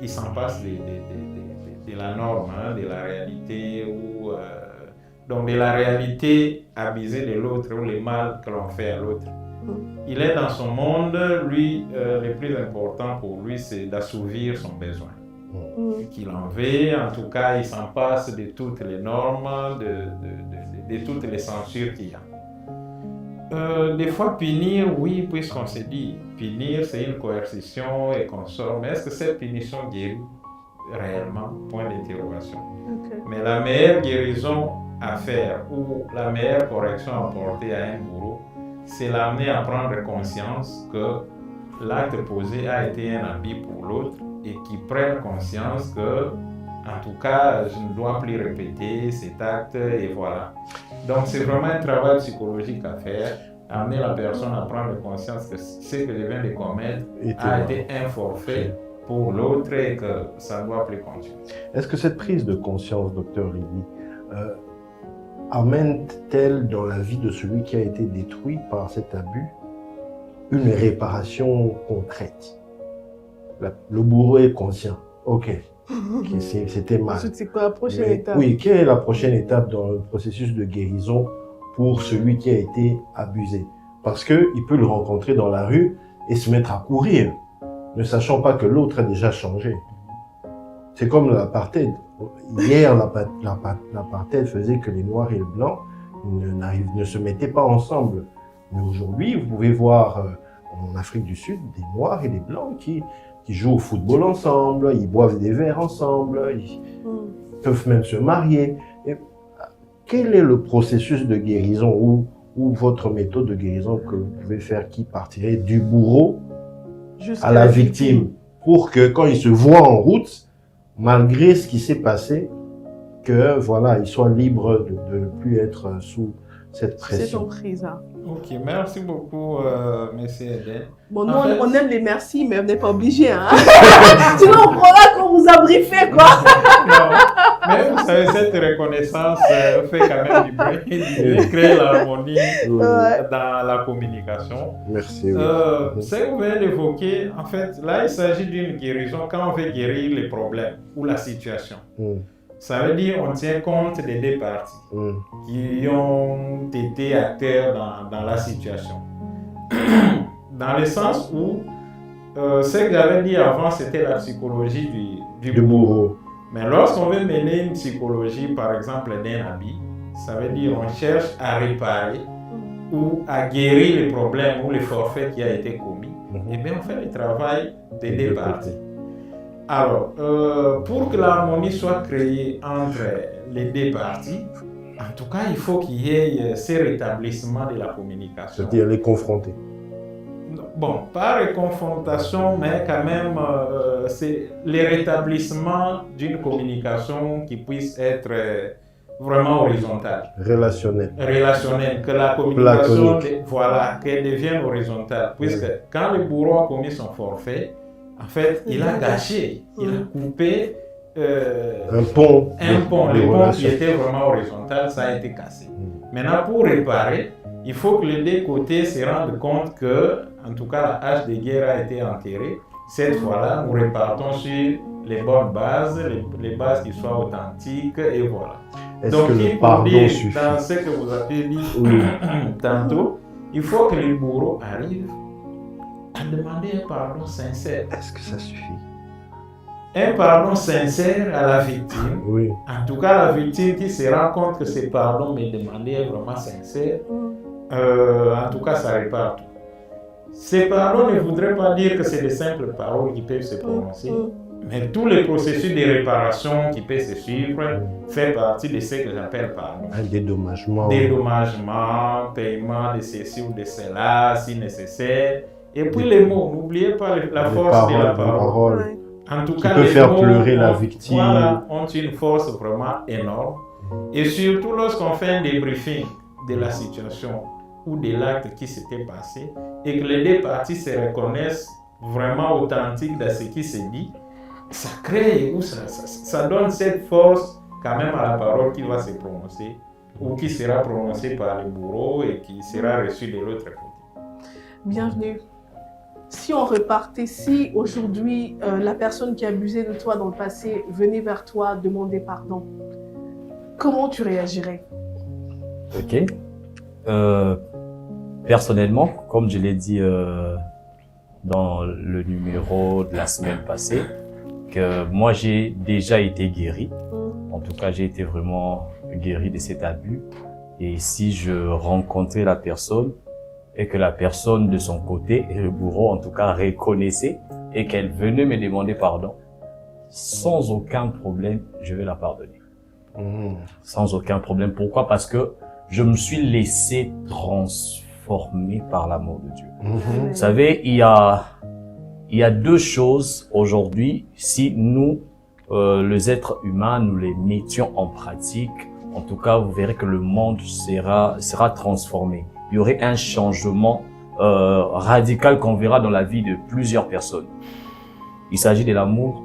il s'en passe de la norme, de la réalité, donc de la réalité abusée de l'autre ou le mal que l'on fait à l'autre. Il est dans son monde, lui, le plus important pour lui, c'est d'assouvir son besoin. Qu'il en veut, en tout cas, il s'en passe de toutes les normes, de toutes les censures qu'il y a. Des fois, punir, oui, puisqu'on s'est dit, punir, c'est une coercition et qu'on sort, mais est-ce que cette punition guérit réellement? Point d'interrogation. Mais la meilleure guérison à faire ou la meilleure correction à apporter à un bourreau, c'est l'amener à prendre conscience que l'acte posé a été un abus pour l'autre et qu'il prenne conscience que En tout cas, je ne dois plus répéter cet acte et voilà. Donc c'est vraiment un travail psychologique à faire, amener la personne à prendre conscience que ce que je viens de commettre a été un forfait pour l'autre et que ça ne doit plus continuer. Est-ce que cette prise de conscience, docteur Lévy, amène-t-elle dans la vie de celui qui a été détruit par cet abus une réparation concrète? Le bourreau est conscient. Ok, c'était mal. Ensuite, c'est quoi la prochaine étape? Oui, quelle est la prochaine étape dans le processus de guérison pour celui qui a été abusé? Parce qu'il peut le rencontrer dans la rue et se mettre à courir, ne sachant pas que l'autre a déjà changé. C'est comme l'apartheid. Hier, l'apartheid faisait que les Noirs et les Blancs ne se mettaient pas ensemble. Mais aujourd'hui, vous pouvez voir en Afrique du Sud des Noirs et des Blancs qui jouent au football ensemble, ils boivent des verres ensemble, ils peuvent même se marier. Et quel est le processus de guérison ou votre méthode de guérison que vous pouvez faire qui partirait du bourreau à la victime pour que quand il se voit en route, malgré ce qui s'est passé, que voilà, il soit libre de ne plus être sous cette pression. C'est emprise, hein. Ok, merci beaucoup, monsieur Eden. Bon, nous, on aime les merci, mais on n'est pas obligé, hein. Sinon, on prend là qu'on vous a briefé, quoi. Non, mais vous savez, cette reconnaissance fait quand même du bien, créer l'harmonie dans la communication. Merci. Ce que vous venez d'évoquer, en fait, là, il s'agit d'une guérison quand on veut guérir les problèmes ou la situation. Ça veut dire qu'on tient compte des deux parties qui ont été acteurs dans la situation. Dans le sens où ce que j'avais dit avant, c'était la psychologie du bourreau. Mais lorsqu'on veut mener une psychologie, par exemple, d'un habit, ça veut dire qu'on cherche à réparer ou à guérir les problèmes ou les forfaits qui a été commis. Et bien, on fait le travail des deux parties. Alors, pour que l'harmonie soit créée entre les deux parties, en tout cas, il faut qu'il y ait ce rétablissement de la communication. C'est-à-dire les confronter. Bon, pas les confrontations, mais quand même, c'est le rétablissement d'une communication qui puisse être vraiment horizontale. Relationnelle, que la communication, voilà, qu'elle devienne horizontale. Puisque quand le bourreau a commis son forfait, en fait, il a gâché, il a coupé un pont. Le pont qui était vraiment horizontal, ça a été cassé. Maintenant, pour réparer, il faut que les deux côtés se rendent compte que, en tout cas, la hache de guerre a été enterrée. Cette fois-là, nous repartons sur les bonnes bases, les bases qui soient authentiques, et voilà. Donc, le pardon suffit? Dans ce que vous avez dit tantôt, il faut que le bourreau arrive à demander un pardon sincère. Est-ce que ça suffit? Un pardon sincère à la victime. Oui. En tout cas, la victime qui se rend compte que ce pardon m'est demandé est vraiment sincère. En tout cas, ça répare tout. Ces pardons ne voudraient pas dire que c'est des simples paroles qui peuvent se prononcer. Mais tous les processus de réparation qui peuvent se suivre fait partie de ce que j'appelle pardon. Un dédommagement. Dédommagement, paiement de ceci ou de cela, si nécessaire. Et puis les mots, n'oubliez pas la force de la parole. En tout cas, peut faire mots pleurer la victime. Voilà, ont une force vraiment énorme. Et surtout lorsqu'on fait un débriefing de la situation ou de l'acte qui s'était passé et que les deux parties se reconnaissent vraiment authentiques dans ce qui s'est dit, ça crée ou ça donne cette force quand même à la parole qui va se prononcer ou qui sera prononcée par le bourreau et qui sera reçue de l'autre côté. Bienvenue. Si on repartait, si aujourd'hui la personne qui a abusé de toi dans le passé venait vers toi demander pardon, comment tu réagirais? Ok. Personnellement, comme je l'ai dit dans le numéro de la semaine passée, que moi j'ai déjà été guéri. En tout cas, j'ai été vraiment guéri de cet abus. Et si je rencontrais la personne et que la personne de son côté, et le bourreau en tout cas, reconnaissait et qu'elle venait me demander pardon, sans aucun problème, je vais la pardonner. Sans aucun problème. Pourquoi? Parce que je me suis laissé transformer par l'amour de Dieu. Vous savez, il y a deux choses aujourd'hui. Si nous, les êtres humains, nous les mettions en pratique, en tout cas, vous verrez que le monde sera transformé. Il y aurait un changement radical qu'on verra dans la vie de plusieurs personnes. Il s'agit de l'amour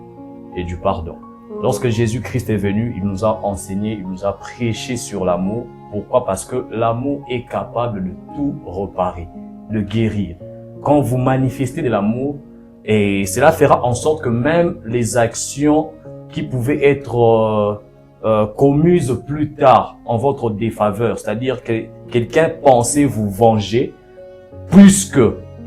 et du pardon. Lorsque Jésus-Christ est venu, il nous a enseigné, il nous a prêché sur l'amour. Pourquoi? Parce que l'amour est capable de tout réparer, de guérir. Quand vous manifestez de l'amour, et cela fera en sorte que même les actions qui pouvaient être commises plus tard en votre défaveur, c'est-à-dire que quelqu'un pensait vous venger, puisque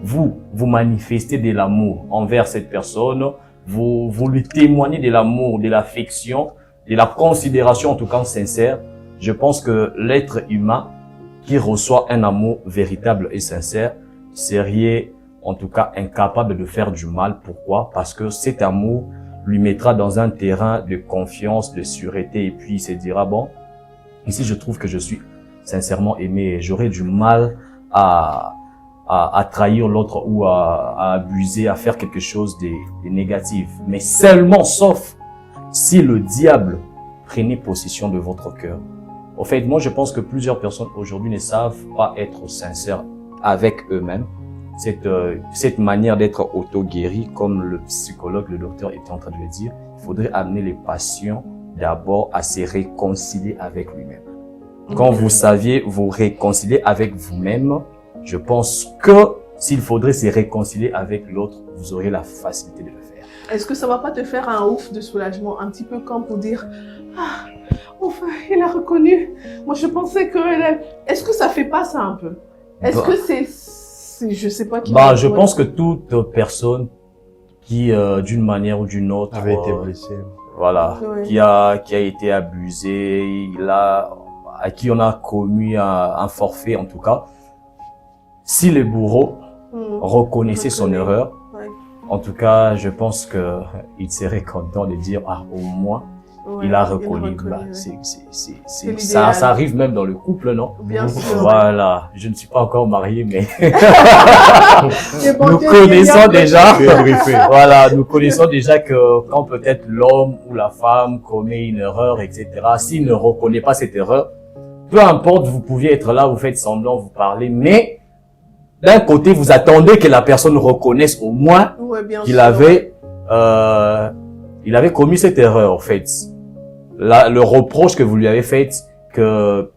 vous manifestez de l'amour envers cette personne, vous lui témoignez de l'amour, de l'affection, de la considération en tout cas sincère. Je pense que l'être humain qui reçoit un amour véritable et sincère serait en tout cas incapable de faire du mal. Pourquoi? Parce que cet amour lui mettra dans un terrain de confiance, de sûreté, et puis il se dira, bon, ici je trouve que je suis sincèrement aimé et j'aurai du mal à trahir l'autre ou à abuser, à faire quelque chose de négatif. Mais seulement, sauf si le diable prenait possession de votre cœur. Au fait, moi je pense que plusieurs personnes aujourd'hui ne savent pas être sincères avec eux-mêmes. Cette manière d'être auto-guéri, comme le psychologue, le docteur était en train de le dire, il faudrait amener les patients d'abord à se réconcilier avec lui-même. Quand vous saviez vous réconcilier avec vous-même, je pense que s'il faudrait se réconcilier avec l'autre, vous aurez la facilité de le faire. Est-ce que ça va pas te faire un ouf de soulagement, un petit peu comme pour dire « Ah, enfin, il a reconnu. Moi, je pensais que... Est-ce que ça fait pas ça un peu? Est-ce que c'est... Je sais pas qui... Je pense que toute personne qui, d'une manière ou d'une autre... avait été blessée. Voilà, Ouais. qui a été abusé, à qui on a commis un forfait en tout cas. Si le bourreau reconnaissait son erreur, Ouais. en tout cas, je pense que il serait content de dire, ah, au moins, Ouais, il a reconnu. Ouais. Ça arrive même dans le couple, non? Bien sûr. Voilà, je ne suis pas encore marié, mais C'est bon, nous t'es connaissons génial. déjà, Briefé. voilà, nous connaissons déjà que quand peut-être l'homme ou la femme commet une erreur, etc., s'il ne reconnaît pas cette erreur, peu importe, vous pouviez être là, vous faites semblant, vous parlez, mais d'un côté, vous attendez que la personne reconnaisse au moins Ouais, bien qu'il sûr. il avait commis cette erreur, en fait. Le reproche que vous lui avez fait, que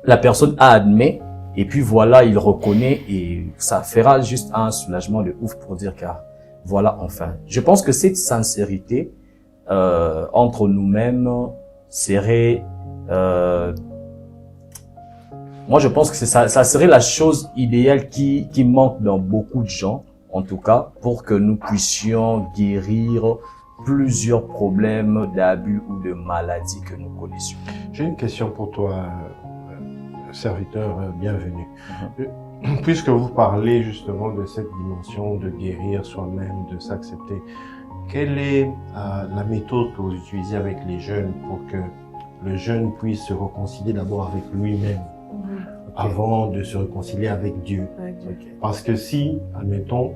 la personne a admis, et puis voilà, il reconnaît, et ça fera juste un soulagement de ouf pour dire car voilà, enfin. Je pense que cette sincérité entre nous-mêmes serait... moi, je pense que ça serait la chose idéale qui manque dans beaucoup de gens, en tout cas, pour que nous puissions guérir plusieurs problèmes d'abus ou de maladies que nous connaissions. J'ai une question pour toi, serviteur bienvenu. Puisque vous parlez justement de cette dimension de guérir soi-même, de s'accepter, quelle est la méthode que vous utilisez avec les jeunes pour que le jeune puisse se réconcilier d'abord avec lui-même avant de se réconcilier avec Dieu? Parce que si, admettons,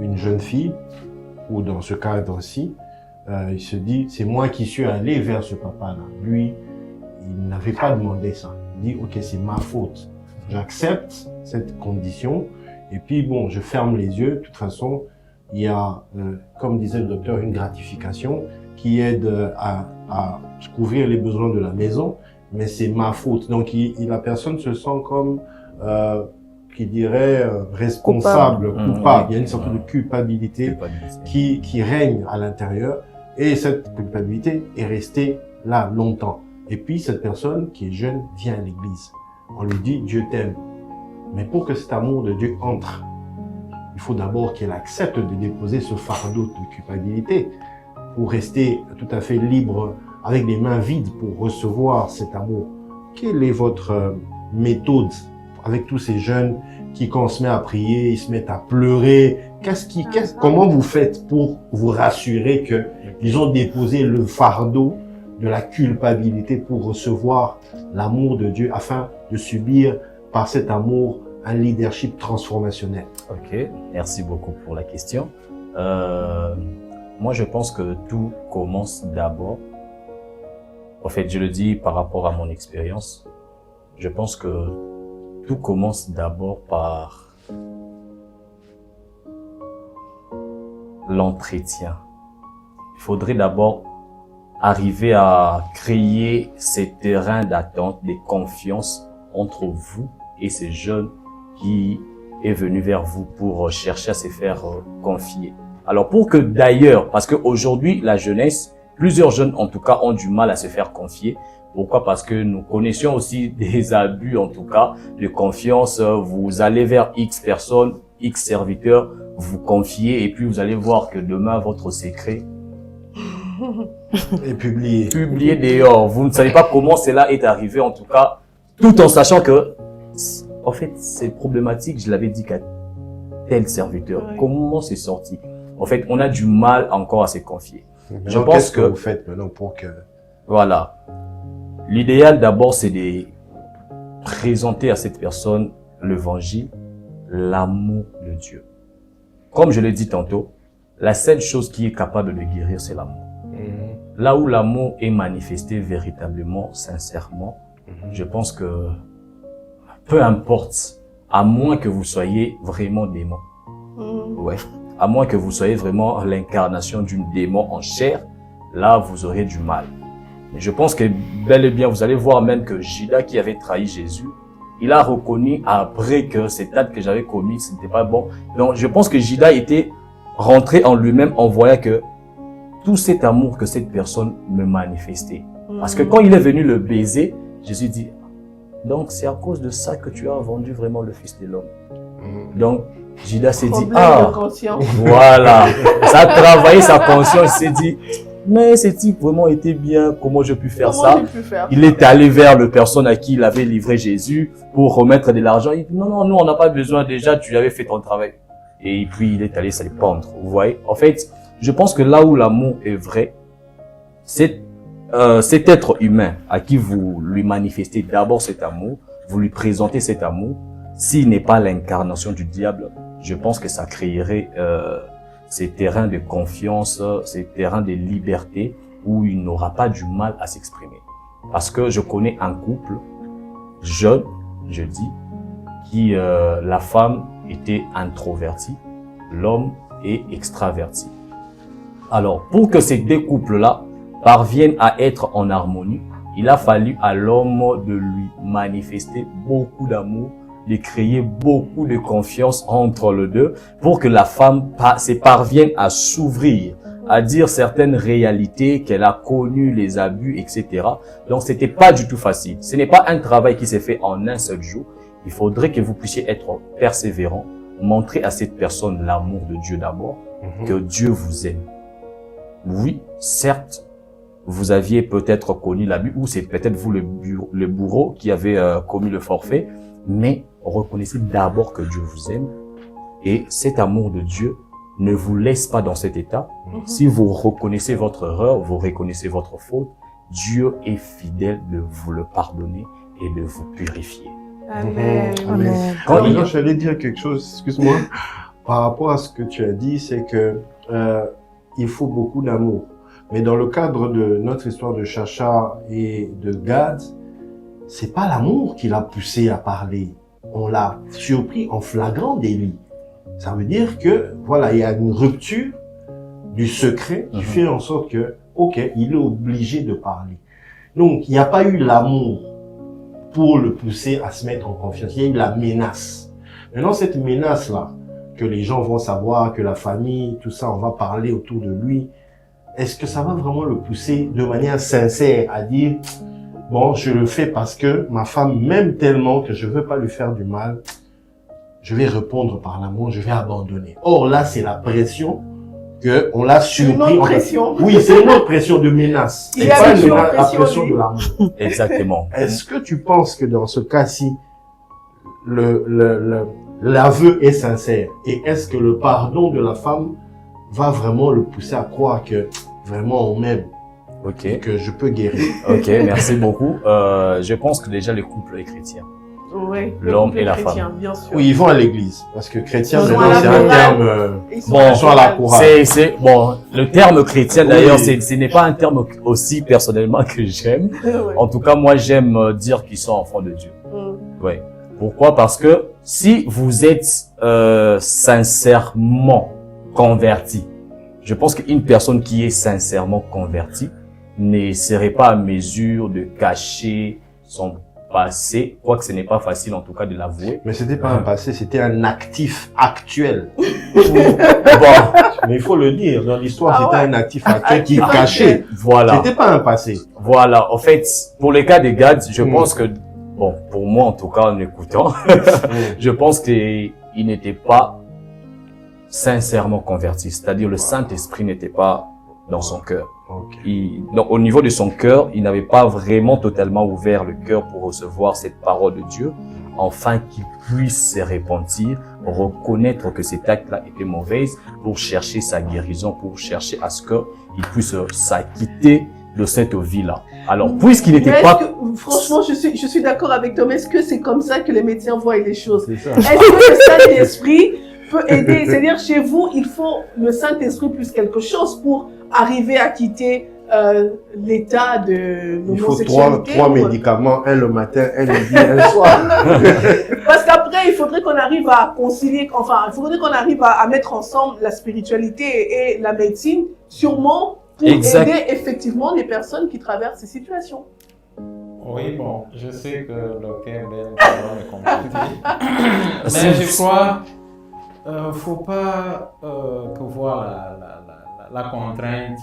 une jeune fille, ou dans ce cadre-ci, il se dit, c'est moi qui suis allé vers ce papa-là. Lui, il n'avait pas demandé ça. Il dit, ok, c'est ma faute. J'accepte cette condition, et puis bon, je ferme les yeux. De toute façon, il y a, comme disait le docteur, une gratification qui aide à couvrir les besoins de la maison, mais c'est ma faute. Donc, la personne se sent comme, qui dirait, responsable, coupable. Il y a une sorte de culpabilité qui règne à l'intérieur, et cette culpabilité est restée là longtemps. Et puis, cette personne qui est jeune vient à l'église. On lui dit, Dieu t'aime. Mais pour que cet amour de Dieu entre, il faut d'abord qu'elle accepte de déposer ce fardeau de culpabilité pour rester tout à fait libre, avec les mains vides pour recevoir cet amour. Quelle est votre méthode avec tous ces jeunes qui, quand on se met à prier, ils se mettent à pleurer? Comment vous faites pour vous rassurer qu'ils ont déposé le fardeau de la culpabilité pour recevoir l'amour de Dieu afin de subir par cet amour un leadership transformationnel? Ok, merci beaucoup pour la question. Moi, je pense que tout commence d'abord. En fait, je le dis par rapport à mon expérience. Je pense que tout commence d'abord par l'entretien. Il faudrait d'abord arriver à créer ces terrains d'attente, de confiance entre vous et ces jeunes qui est venu vers vous pour chercher à se faire confier. Alors pour que d'ailleurs, parce qu'aujourd'hui la jeunesse, plusieurs jeunes en tout cas ont du mal à se faire confier. Pourquoi? Parce que nous connaissions aussi des abus en tout cas de confiance. Vous allez vers X personnes, X serviteurs, vous confiez et puis vous allez voir que demain votre secret Et publié. publié dehors. Vous ne savez pas comment cela est arrivé en tout cas, tout en sachant que en fait c'est problématique, je l'avais dit qu'à tel serviteur. Oui. Comment c'est sorti? En fait, on a du mal encore à se confier. Je Donc, pense qu'est-ce que vous faites maintenant pour que... voilà. L'idéal d'abord, c'est de présenter à cette personne l'évangile, l'amour de Dieu. Comme je l'ai dit tantôt, la seule chose qui est capable de guérir, c'est l'amour. Là où l'amour est manifesté véritablement, sincèrement, je pense que peu importe, à moins que vous soyez vraiment démon. Ouais. À moins que vous soyez vraiment l'incarnation d'une démon en chair, là, vous aurez du mal. Mais je pense que bel et bien, vous allez voir même que Judas qui avait trahi Jésus, il a reconnu après que cet acte que j'avais commis, ce n'était pas bon. Donc, je pense que Judas était rentré en lui-même en voyant que tout cet amour que cette personne me manifestait. Parce que quand il est venu le baiser, Jésus dit, donc c'est à cause de ça que tu as vendu vraiment le Fils de l'homme. Donc, Judas s'est dit, Problème de conscience. voilà, ça a travaillé sa conscience, il s'est dit, mais ce type vraiment était bien, comment je peux faire Comment ça? j'ai pu faire Il est allé vers le personne à qui il avait livré Jésus pour remettre de l'argent. Il dit, non, nous on n'a pas besoin, déjà tu avais fait ton travail. Et puis il est allé se pendre, vous voyez? En fait, je pense que là où l'amour est vrai, c'est cet être humain à qui vous lui manifestez d'abord cet amour, vous lui présentez cet amour, s'il n'est pas l'incarnation du diable, je pense que ça créerait ces terrains de confiance, ces terrains de liberté où il n'aura pas du mal à s'exprimer. Parce que je connais un couple jeune, je dis, qui la femme était introvertie, l'homme est extraverti. Alors, pour que ces deux couples-là parviennent à être en harmonie, il a fallu à l'homme de lui manifester beaucoup d'amour, de créer beaucoup de confiance entre les deux pour que la femme se parvienne à s'ouvrir, à dire certaines réalités qu'elle a connues, les abus, etc. Donc, c'était pas du tout facile. Ce n'est pas un travail qui s'est fait en un seul jour. Il faudrait que vous puissiez être persévérant, montrer à cette personne l'amour de Dieu d'abord, que Dieu vous aime. Oui, certes, vous aviez peut-être connu l'abus, ou c'est peut-être vous le bourreau qui avait commis le forfait, mais reconnaissez d'abord que Dieu vous aime et cet amour de Dieu ne vous laisse pas dans cet état. Si vous reconnaissez votre erreur, vous reconnaissez votre faute, Dieu est fidèle de vous le pardonner et de vous purifier. Amen. Amen. Quand il- Maintenant, j'allais dire quelque chose, excuse-moi, par rapport à ce que tu as dit, c'est que il faut beaucoup d'amour. Mais dans le cadre de notre histoire de Chacha et de Gad, c'est pas l'amour qui l'a poussé à parler. On l'a surpris en flagrant délit. Ça veut dire que, voilà, il y a une rupture du secret qui fait en sorte que, ok, il est obligé de parler. Donc, il n'y a pas eu l'amour pour le pousser à se mettre en confiance. Il y a eu la menace. Maintenant, cette menace-là, que les gens vont savoir, que la famille, tout ça, on va parler autour de lui, est-ce que ça va vraiment le pousser de manière sincère à dire, bon, je le fais parce que ma femme m'aime tellement que je veux pas lui faire du mal, je vais répondre par l'amour, je vais abandonner. Or là, c'est la pression que on l'a C'est une surpris. autre en fait. pression. Oui, c'est une autre pression de menace. Il C'est y a pas une une menace, la pression, pression lui. de l'amour. Exactement. Est-ce que tu penses que dans ce cas-ci, l'aveu est sincère? Et est-ce que le pardon de la femme va vraiment le pousser à croire que vraiment on m'aime Ok. et que je peux guérir? Ok, merci beaucoup. Je pense que déjà le couple est chrétien. Oui, l'homme et la chrétien, femme. bien sûr. Oui, ils vont à l'église. Parce que chrétien, Ils sont maintenant, à la c'est un chorale. terme. Ils sont Bon, à la Ils sont à la chorale. chorale. Bon, le terme chrétien d'ailleurs, Oui. ce n'est pas un terme aussi personnellement que j'aime. Ouais. En tout cas, moi, j'aime dire qu'ils sont enfants de Dieu. Ouais. Pourquoi? Parce que si vous êtes sincèrement converti, je pense qu'une personne qui est sincèrement convertie ne serait pas à mesure de cacher son passé, quoique ce n'est pas facile en tout cas de l'avouer. Mais c'était pas un passé, c'était un actif actuel. Bon, Mais il faut le dire, dans l'histoire, Ah c'était ouais. un actif actuel qui est Actif caché. actuel. voilà. C'était pas un passé. Voilà. En fait, pour le cas de Gad, je pense que, bon, pour moi en tout cas en écoutant, je pense qu'il n'était pas sincèrement converti. C'est-à-dire le Saint-Esprit n'était pas dans son cœur. Ok. Donc, au niveau de son cœur, il n'avait pas vraiment totalement ouvert le cœur pour recevoir cette parole de Dieu, afin qu'il puisse se repentir, reconnaître que cet acte-là était mauvais, pour chercher sa guérison, pour chercher à ce qu'il puisse s'acquitter de cette vie-là. Alors, puisqu'il Mais n'était est-ce pas... que- franchement, je suis d'accord avec toi, mais est-ce que c'est comme ça que les médecins voient les choses? C'est ça. Est-ce que le Saint-Esprit peut aider? C'est-à-dire, chez vous, il faut le Saint-Esprit plus quelque chose pour arriver à quitter l'état de Il faut l'homosexualité. trois médicaments, un le matin, un le midi, un le soir. Parce qu'après, il faudrait qu'on arrive à concilier, enfin, il faudrait qu'on arrive à mettre ensemble la spiritualité et la médecine, sûrement pour Exact. aider effectivement les personnes qui traversent ces situations. Oui, bon, je sais que le Docteur Ben va me compléter. Mais je crois faut pas que voir la contrainte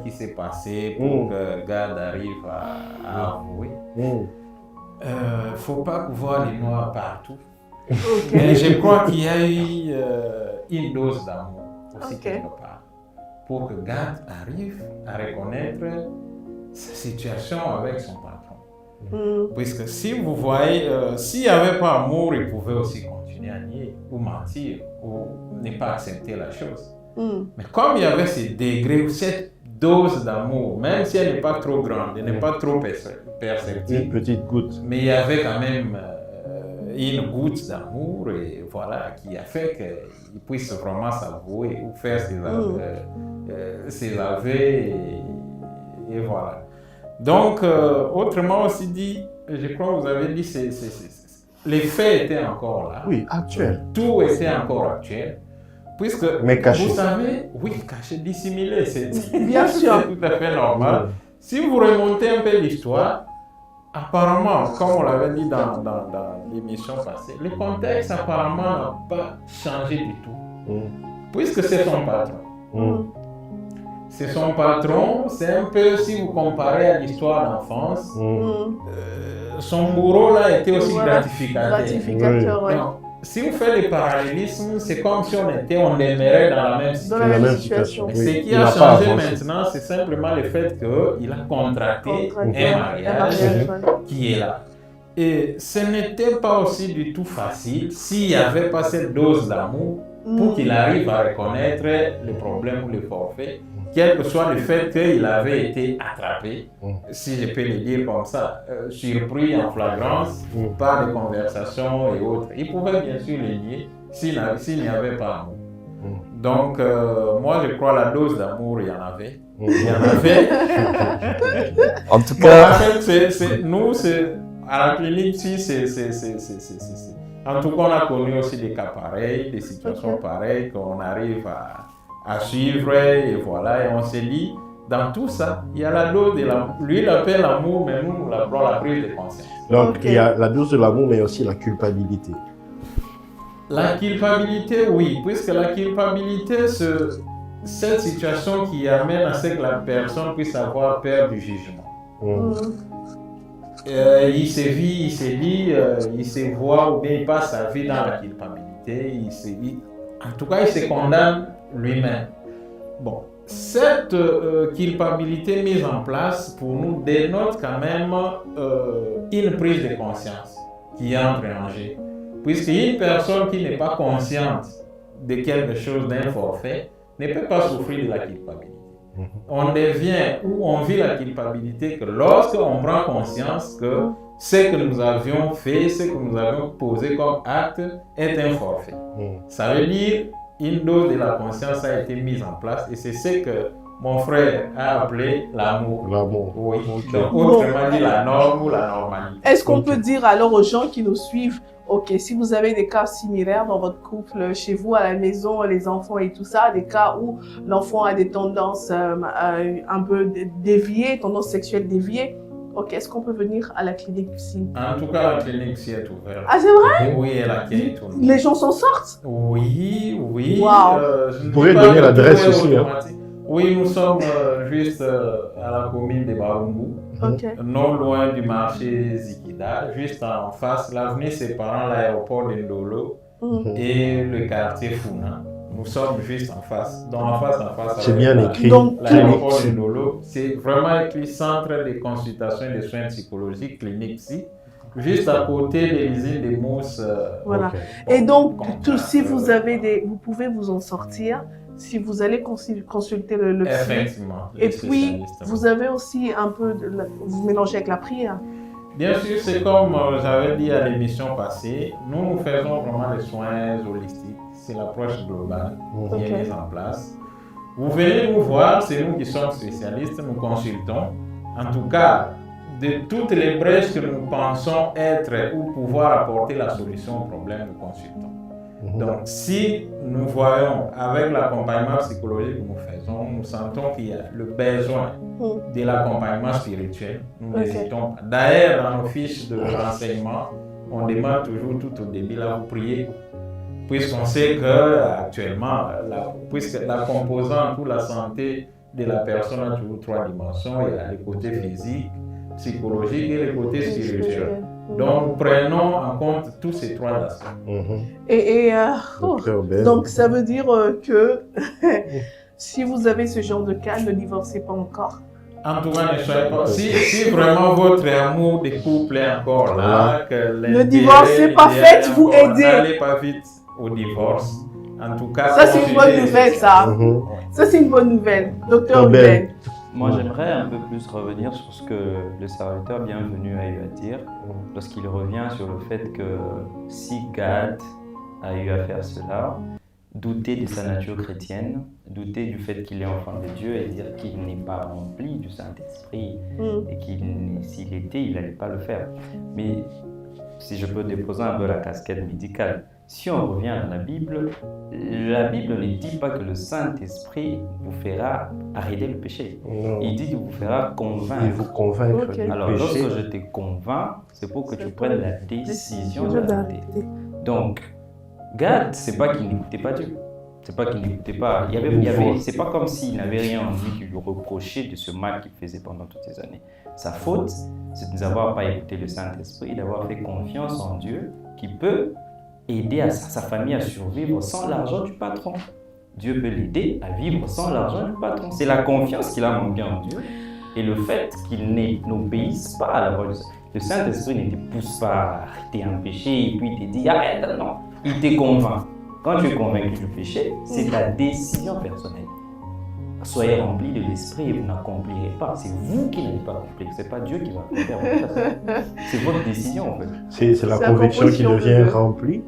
qui s'est passée pour que Gad arrive à avouer. Faut pas voir les noirs partout. Ok. Mais je crois qu'il y a eu une dose d'amour aussi Ok. quelque part pour que Gad arrive à reconnaître sa situation avec son patron. Puisque si vous voyez, s'il n'y avait pas amour, il pouvait aussi continuer à nier ou mentir ou ne pas accepter la chose. Mais comme il y avait ce degré ou cette dose d'amour, même si elle n'est pas trop grande, elle n'est pas trop Une perceptible, petite goutte. mais il y avait quand même une goutte d'amour et voilà, qui a fait qu'il puisse vraiment s'avouer ou faire ses aveux et voilà. Donc, autrement aussi dit, je crois que vous avez dit, les faits étaient encore là. Oui, actuel. Tout était encore actuel. Puisque, Mais caché. vous savez, oui, caché, dissimulé, c'est Bien sûr. c'est tout à fait normal. Si vous remontez un peu l'histoire, apparemment, comme on l'avait dit dans l'émission passée, le contexte apparemment n'a pas changé du tout. Puisque c'est son patron. C'est son patron, c'est un peu, si vous comparez à l'histoire d'enfance, son bourreau là était aussi Voilà. gratificateur. Gratificateur, ouais. Donc, si vous faites les parallélismes, c'est comme si on demeurait dans la même Dans la situation. même situation. Mais Oui, ce qui il a n'a pas changé avancé. maintenant, c'est simplement le fait qu'il a contracté Contracté. un Un mariage mariage, ouais. qui est là. Et ce n'était pas aussi du tout facile s'il n'y avait pas cette dose d'amour pour qu'il arrive à reconnaître les problèmes ou les forfaits, quel que soit le fait qu'il avait été attrapé, si je peux le dire comme ça, surpris en flagrance par des conversations et autres. Il pouvait bien sûr le nier s'il n'y avait pas amour. Donc, moi je crois la dose d'amour, il y en avait. Il y en avait. En tout Bon, en cas, fait, nous, à la clinique, si, en tout cas, on a connu aussi des cas pareils, des situations pareilles qu'on arrive à suivre et voilà, et on se dit, dans tout ça, il y a la dose de l'amour. Lui, il appelle l'amour, mais nous l'appelons la prise de conscience. Donc, Ok. il y a la dose de l'amour, mais aussi la culpabilité. La culpabilité, oui, puisque la culpabilité, c'est cette situation qui amène à ce que la personne puisse avoir peur du jugement. Il se vit, il se dit, il se voit ou bien il passe sa vie dans la culpabilité, en tout cas il se condamne lui-même. Bon, cette culpabilité mise en place pour nous dénote quand même une prise de conscience qui entre en jeu. Puisqu'une personne qui n'est pas consciente de quelque chose, d'un forfait, ne peut pas souffrir de la culpabilité. On devient ou on vit la culpabilité que lorsqu'on prend conscience que ce que nous avions fait, ce que nous avions posé comme acte est un forfait. Ça veut dire une dose de la conscience a été mise en place et c'est ce que mon frère a appelé l'amour. L'amour. Oui. Ok. Donc, autrement dit, la norme ou la normalité. Est-ce qu'on peut dire alors aux gens qui nous suivent, ok, si vous avez des cas similaires dans votre couple, chez vous, à la maison, les enfants et tout ça, des cas où l'enfant a des tendances un peu déviées, tendances sexuelles déviées, ok, est-ce qu'on peut venir à la clinique psy? En tout cas, la clinique s'y est ouverte. Ah, c'est vrai? Oui, elle accueille tout le monde. Les gens s'en sortent? Oui, oui. Wow. Je ne Vous pouvez dis pas donner que l'adresse tout est aussi, hein. automatique. Oui, nous sommes juste à la commune de Baoumou, Ok. non loin du marché Zikida, juste en face, l'avenue séparant l'aéroport de Ndolo Mhm. et le quartier Founa. Nous sommes juste en face, donc en face. C'est avec bien la- écrit. Donc, L'aéroport de Ndolo, c'est vraiment écrit Centre de consultation et de soins psychologiques, clinique psy, juste à côté de l'usine des mousses. Voilà. Ok. Et donc, Contraste, si vous avez vous pouvez vous en sortir si vous allez consulter le psy. Effectivement. les Et puis, spécialistes. vous avez aussi un peu, vous mélangez avec la prière. Bien sûr, c'est comme j'avais dit à l'émission passée, nous faisons vraiment des soins holistiques. C'est l'approche globale qui est Ok. mise en place. Vous venez nous voir, c'est nous qui sommes spécialistes, nous consultons. En tout cas, de toutes les brèches que nous pensons être ou pouvoir apporter la solution au problème, nous consultons. Donc, si nous voyons avec l'accompagnement psychologique que nous faisons, nous sentons qu'il y a le besoin de l'accompagnement spirituel, nous Ok. n'hésitons pas. D'ailleurs, dans nos fiches de renseignement, on demande toujours tout au début, là, vous priez. Puisqu'on sait qu'actuellement, puisque la composante ou la santé de la personne a toujours trois dimensions, il y a le côté physique, psychologique et le côté spirituel. Donc, nous prenons en compte tous ces trois aspects. Docteur Ben. Donc, ça veut dire que si vous avez ce genre de cas, ne divorcez pas encore. En tout cas, ne soyez pas. Si vraiment votre amour de couple est encore là, que Ne divorcez pas, faites-vous aider. N'allez pas vite au divorce. En tout cas, Ça, c'est une bonne consultez les nouvelle, ça. Mhm. Ça, c'est une bonne nouvelle. Docteur Ben. Ruben. Moi, j'aimerais un peu plus revenir sur ce que le serviteur bienvenu a eu à dire lorsqu'il revient sur le fait que si Gad a eu à faire cela, douter de sa nature chrétienne, douter du fait qu'il est enfant de Dieu et dire qu'il n'est pas rempli du Saint-Esprit et qu'il, s'il était, il n'allait pas le faire. Mais si je peux déposer un peu la casquette médicale, si on revient à la Bible ne dit pas que le Saint-Esprit vous fera arrêter le péché. Non. Il dit qu'il vous fera Il convaincre. vous convaincre Ok. du Alors, péché. lorsque je te convainc, c'est pour que tu C'est prennes pour la la décision décision d'arrêter. Donc, Gad, c'est pas qu'il n'écoutait pas Dieu. C'est pas qu'il n'écoutait pas. C'est pas comme s'il n'avait rien en lui qui lui reprochait de ce mal qu'il faisait pendant toutes ces années. Sa faute, c'est de n'avoir pas écouté le Saint-Esprit, d'avoir fait confiance en Dieu qui peut aider sa famille à survivre sans l'argent du patron. Dieu peut l'aider à vivre sans l'argent du patron. C'est la confiance qu'il a manqué en Dieu et le fait qu'il n'obéisse pas à la voix de Dieu. Le Saint-Esprit ne te pousse pas à arrêter un péché et puis il te dit arrête, non. Il te convainc. Quand tu es convaincu du péché, c'est ta décision personnelle. Soyez remplis de l'esprit et vous n'accomplirez pas. C'est vous qui n'allez pas accomplir. C'est pas Dieu qui va accomplir votre place. C'est votre décision en fait. C'est la C'est la conviction qui proposition de devient Dieu. remplie,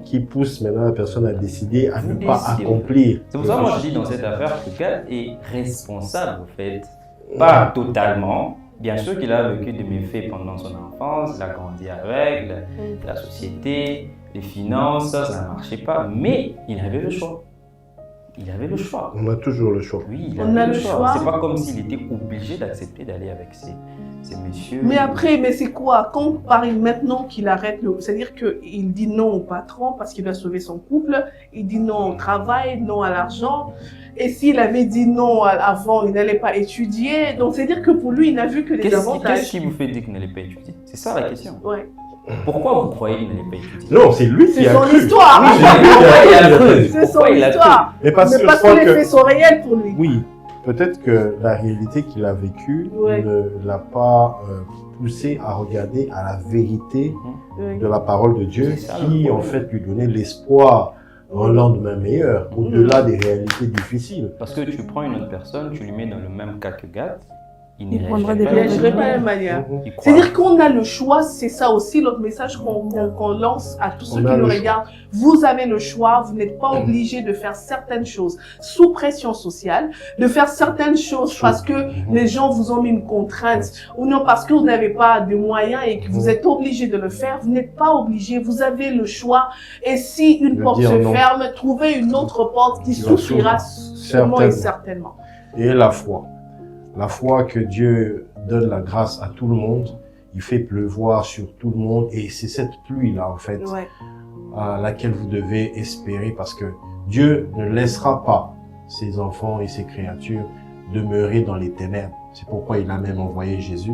qui pousse maintenant la personne à décider à ne Vous pas décidez. accomplir. C'est pour ça que moi je dis dans cette affaire que Gad est responsable en fait. Pas totalement. Bien sûr qu'il a vécu des méfaits pendant son enfance, il a grandi avec la société, les finances, ça ne marchait pas, mais il avait le choix. Il avait le choix. On a toujours le choix. Oui, il On avait a le le choix. choix. C'est pas comme s'il était obligé d'accepter d'aller avec ces messieurs. Mais après, mais c'est quoi? Quand Paris, maintenant qu'il arrête, c'est-à-dire qu'il dit non au patron parce qu'il doit sauver son couple, il dit non au travail, non à l'argent. Et s'il avait dit non avant, il n'allait pas étudier. Donc, c'est-à-dire que pour lui, il n'a vu que les Qu'est-ce avantages. qui vous fait dire qu'il n'allait pas étudier? C'est ça la question. Ouais. Pourquoi vous croyez qu'il n'allait pas étudier? Non, c'est lui qui C'est a son cru. histoire. Oui, c'est lui qui Pourquoi il a a cru? C'est son Pourquoi il a cru? histoire. Mais parce Mais que je parce que crois les que... faits sont réels pour lui. Oui, peut-être que la réalité qu'il a vécue Ouais. ne l'a pas poussé à regarder à la vérité Oui. de la parole de Dieu C'est ça, le qui, problème. en fait, lui donnait l'espoir en un lendemain meilleur, au-delà des réalités difficiles. Parce que tu prends une autre personne, tu lui mets dans le même cas que Gad, il Il prendra des Il n'agirait pas de la même manière. C'est-à-dire qu'on a le choix, c'est ça aussi l'autre message qu'on lance à tous ceux qui nous regardent. Vous avez le choix, vous n'êtes pas obligé de faire certaines choses sous pression sociale, de faire certaines choses parce que les gens vous ont mis une contrainte ou non parce que vous n'avez pas de moyens et que vous êtes obligé de le faire. Vous n'êtes pas obligé, vous avez le choix. Et si une porte se ferme, trouvez une autre porte qui s'ouvrira seulement et certainement. Et la foi que Dieu donne la grâce à tout le monde, il fait pleuvoir sur tout le monde et c'est cette pluie-là en fait à laquelle vous devez espérer parce que Dieu ne laissera pas ses enfants et ses créatures demeurer dans les ténèbres. C'est pourquoi il a même envoyé Jésus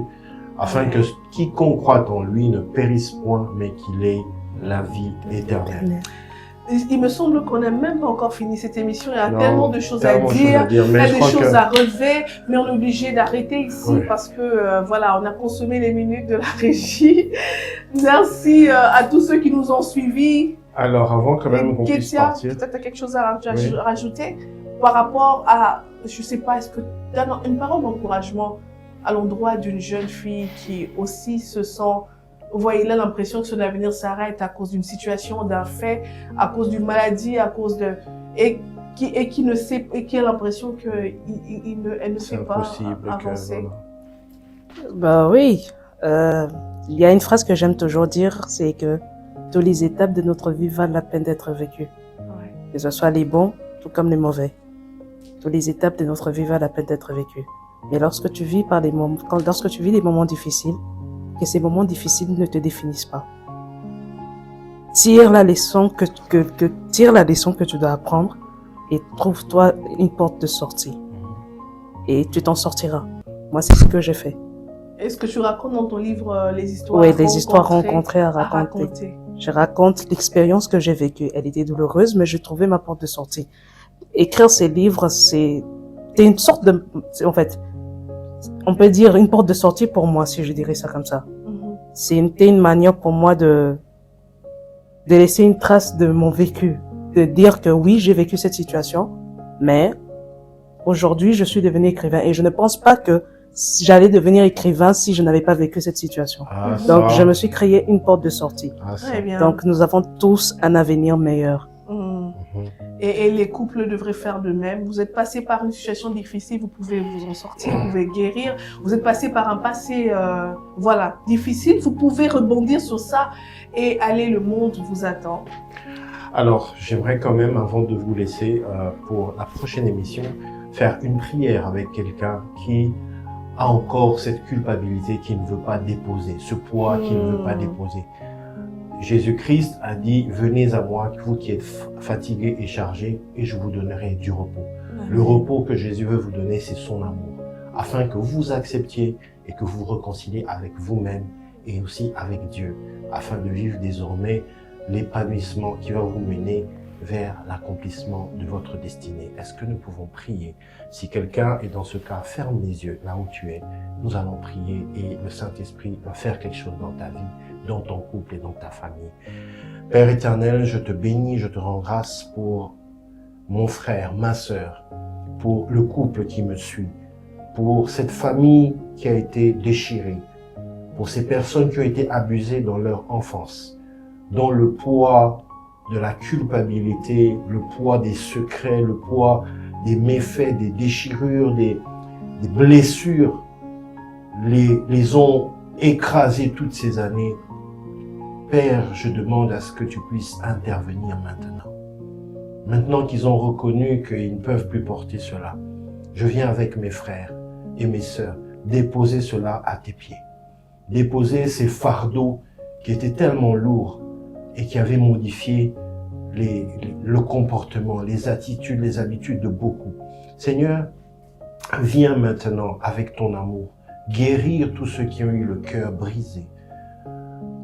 afin que quiconque croit en lui ne périsse point mais qu'il ait la vie éternelle. Il me semble qu'on n'a même pas encore fini cette émission. Il y a tellement de choses à dire, il y a des choses à relever, mais on est obligé d'arrêter ici parce que voilà, on a consommé les minutes de la régie. Merci à tous ceux qui nous ont suivis. Alors, avant quand même qu'on puisse partir, peut-être tu as quelque chose à rajouter par rapport à, je sais pas, est-ce que tu as une parole d'encouragement à l'endroit d'une jeune fille qui aussi se sent... Vous voyez, il a l'impression que son avenir s'arrête à cause d'une situation, d'un fait, à cause d'une maladie, à cause de... Et qui ne sait, et qui a l'impression qu'elle ne sait pas avancer. Bah oui, il y a une phrase que j'aime toujours dire, c'est que toutes les étapes de notre vie valent la peine d'être vécues. Que ce soit les bons, tout comme les mauvais. Toutes les étapes de notre vie valent la peine d'être vécues. Mais lorsque tu vis lorsque tu vis des moments difficiles, que ces moments difficiles ne te définissent pas. Tire la leçon que tu dois apprendre et trouve-toi une porte de sortie. Et tu t'en sortiras. Moi, c'est ce que j'ai fait. Est-ce que tu racontes dans ton livre les histoires rencontrées? Oui, les histoires rencontrées à raconter. Je raconte l'expérience que j'ai vécue. Elle était douloureuse, mais j'ai trouvé ma porte de sortie. Écrire ces livres, c'est une sorte de... En fait, on peut dire une porte de sortie pour moi, si je dirais ça comme ça. C'était une manière pour moi de laisser une trace de mon vécu. De dire que oui, j'ai vécu cette situation, mais aujourd'hui, je suis devenu écrivain. Et je ne pense pas que j'allais devenir écrivain si je n'avais pas vécu cette situation. Donc, je me suis créé une porte de sortie. Donc, nous avons tous un avenir meilleur. Et les couples devraient faire de même. Vous êtes passé par une situation difficile, vous pouvez vous en sortir, vous pouvez guérir. Vous êtes passé par un passé difficile, vous pouvez rebondir sur ça et aller, le monde vous attend. Alors, j'aimerais quand même, avant de vous laisser pour la prochaine émission, faire une prière avec quelqu'un qui a encore cette culpabilité qu'il ne veut pas déposer, ce poids qu'il ne veut pas déposer. Jésus-Christ a dit, venez à moi, vous qui êtes fatigués et chargés, et je vous donnerai du repos. Le repos que Jésus veut vous donner, c'est son amour, afin que vous acceptiez et que vous vous réconciliez avec vous-même et aussi avec Dieu, afin de vivre désormais l'épanouissement qui va vous mener vers l'accomplissement de votre destinée. Est-ce que nous pouvons prier? Si quelqu'un est dans ce cas, ferme les yeux là où tu es. Nous allons prier et le Saint-Esprit va faire quelque chose dans ta vie, dans ton couple et dans ta famille. Père éternel, je te bénis, je te rends grâce pour mon frère, ma sœur, pour le couple qui me suit, pour cette famille qui a été déchirée, pour ces personnes qui ont été abusées dans leur enfance, dont le poids de la culpabilité, le poids des secrets, le poids des méfaits, des déchirures, des blessures, les ont écrasés toutes ces années. Père, je demande à ce que tu puisses intervenir maintenant. Maintenant qu'ils ont reconnu qu'ils ne peuvent plus porter cela, je viens avec mes frères et mes sœurs déposer cela à tes pieds. Déposer ces fardeaux qui étaient tellement lourds et qui avaient modifié le comportement, les attitudes, les habitudes de beaucoup. Seigneur, viens maintenant avec ton amour, guérir tous ceux qui ont eu le cœur brisé.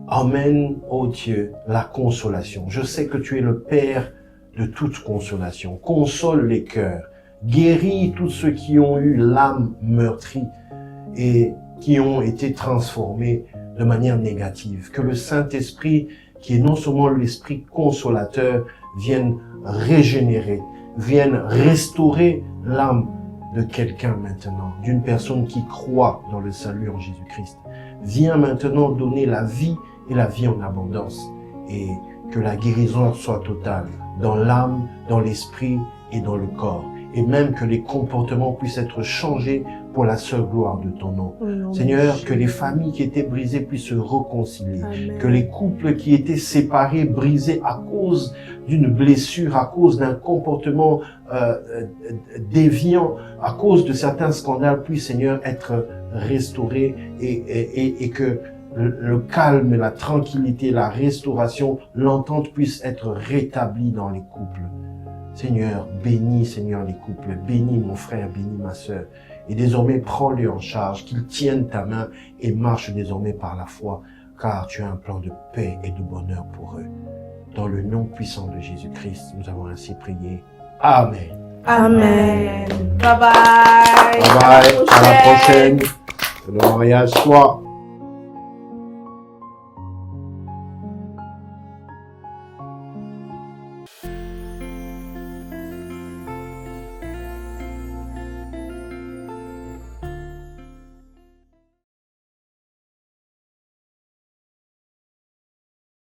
Emmène, ô Dieu, la consolation. Je sais que tu es le Père de toute consolation. Console les cœurs. Guéris tous ceux qui ont eu l'âme meurtrie et qui ont été transformés de manière négative. Que le Saint-Esprit, qui est non seulement l'Esprit consolateur, vienne régénérer, vienne restaurer l'âme de quelqu'un maintenant, d'une personne qui croit dans le salut en Jésus-Christ. Viens maintenant donner la vie et la vie en abondance, et que la guérison soit totale dans l'âme, dans l'esprit et dans le corps, et même que les comportements puissent être changés pour la seule gloire de ton nom. Seigneur, que les familles qui étaient brisées puissent se réconcilier, Amen. que les couples qui étaient séparés, brisés à cause d'une blessure, à cause d'un comportement déviant, à cause de certains scandales, puissent, Seigneur, être restaurés, et que le calme, la tranquillité, la restauration, l'entente puissent être rétablis dans les couples. Seigneur, bénis, Seigneur, les couples, bénis mon frère, bénis ma sœur, et désormais prends-les en charge, qu'ils tiennent ta main et marchent désormais par la foi, car tu as un plan de paix et de bonheur pour eux. Dans le nom puissant de Jésus-Christ, nous avons ainsi prié. Amen. Amen. Bye bye. Bye bye, à la prochaine. Que le mariage soit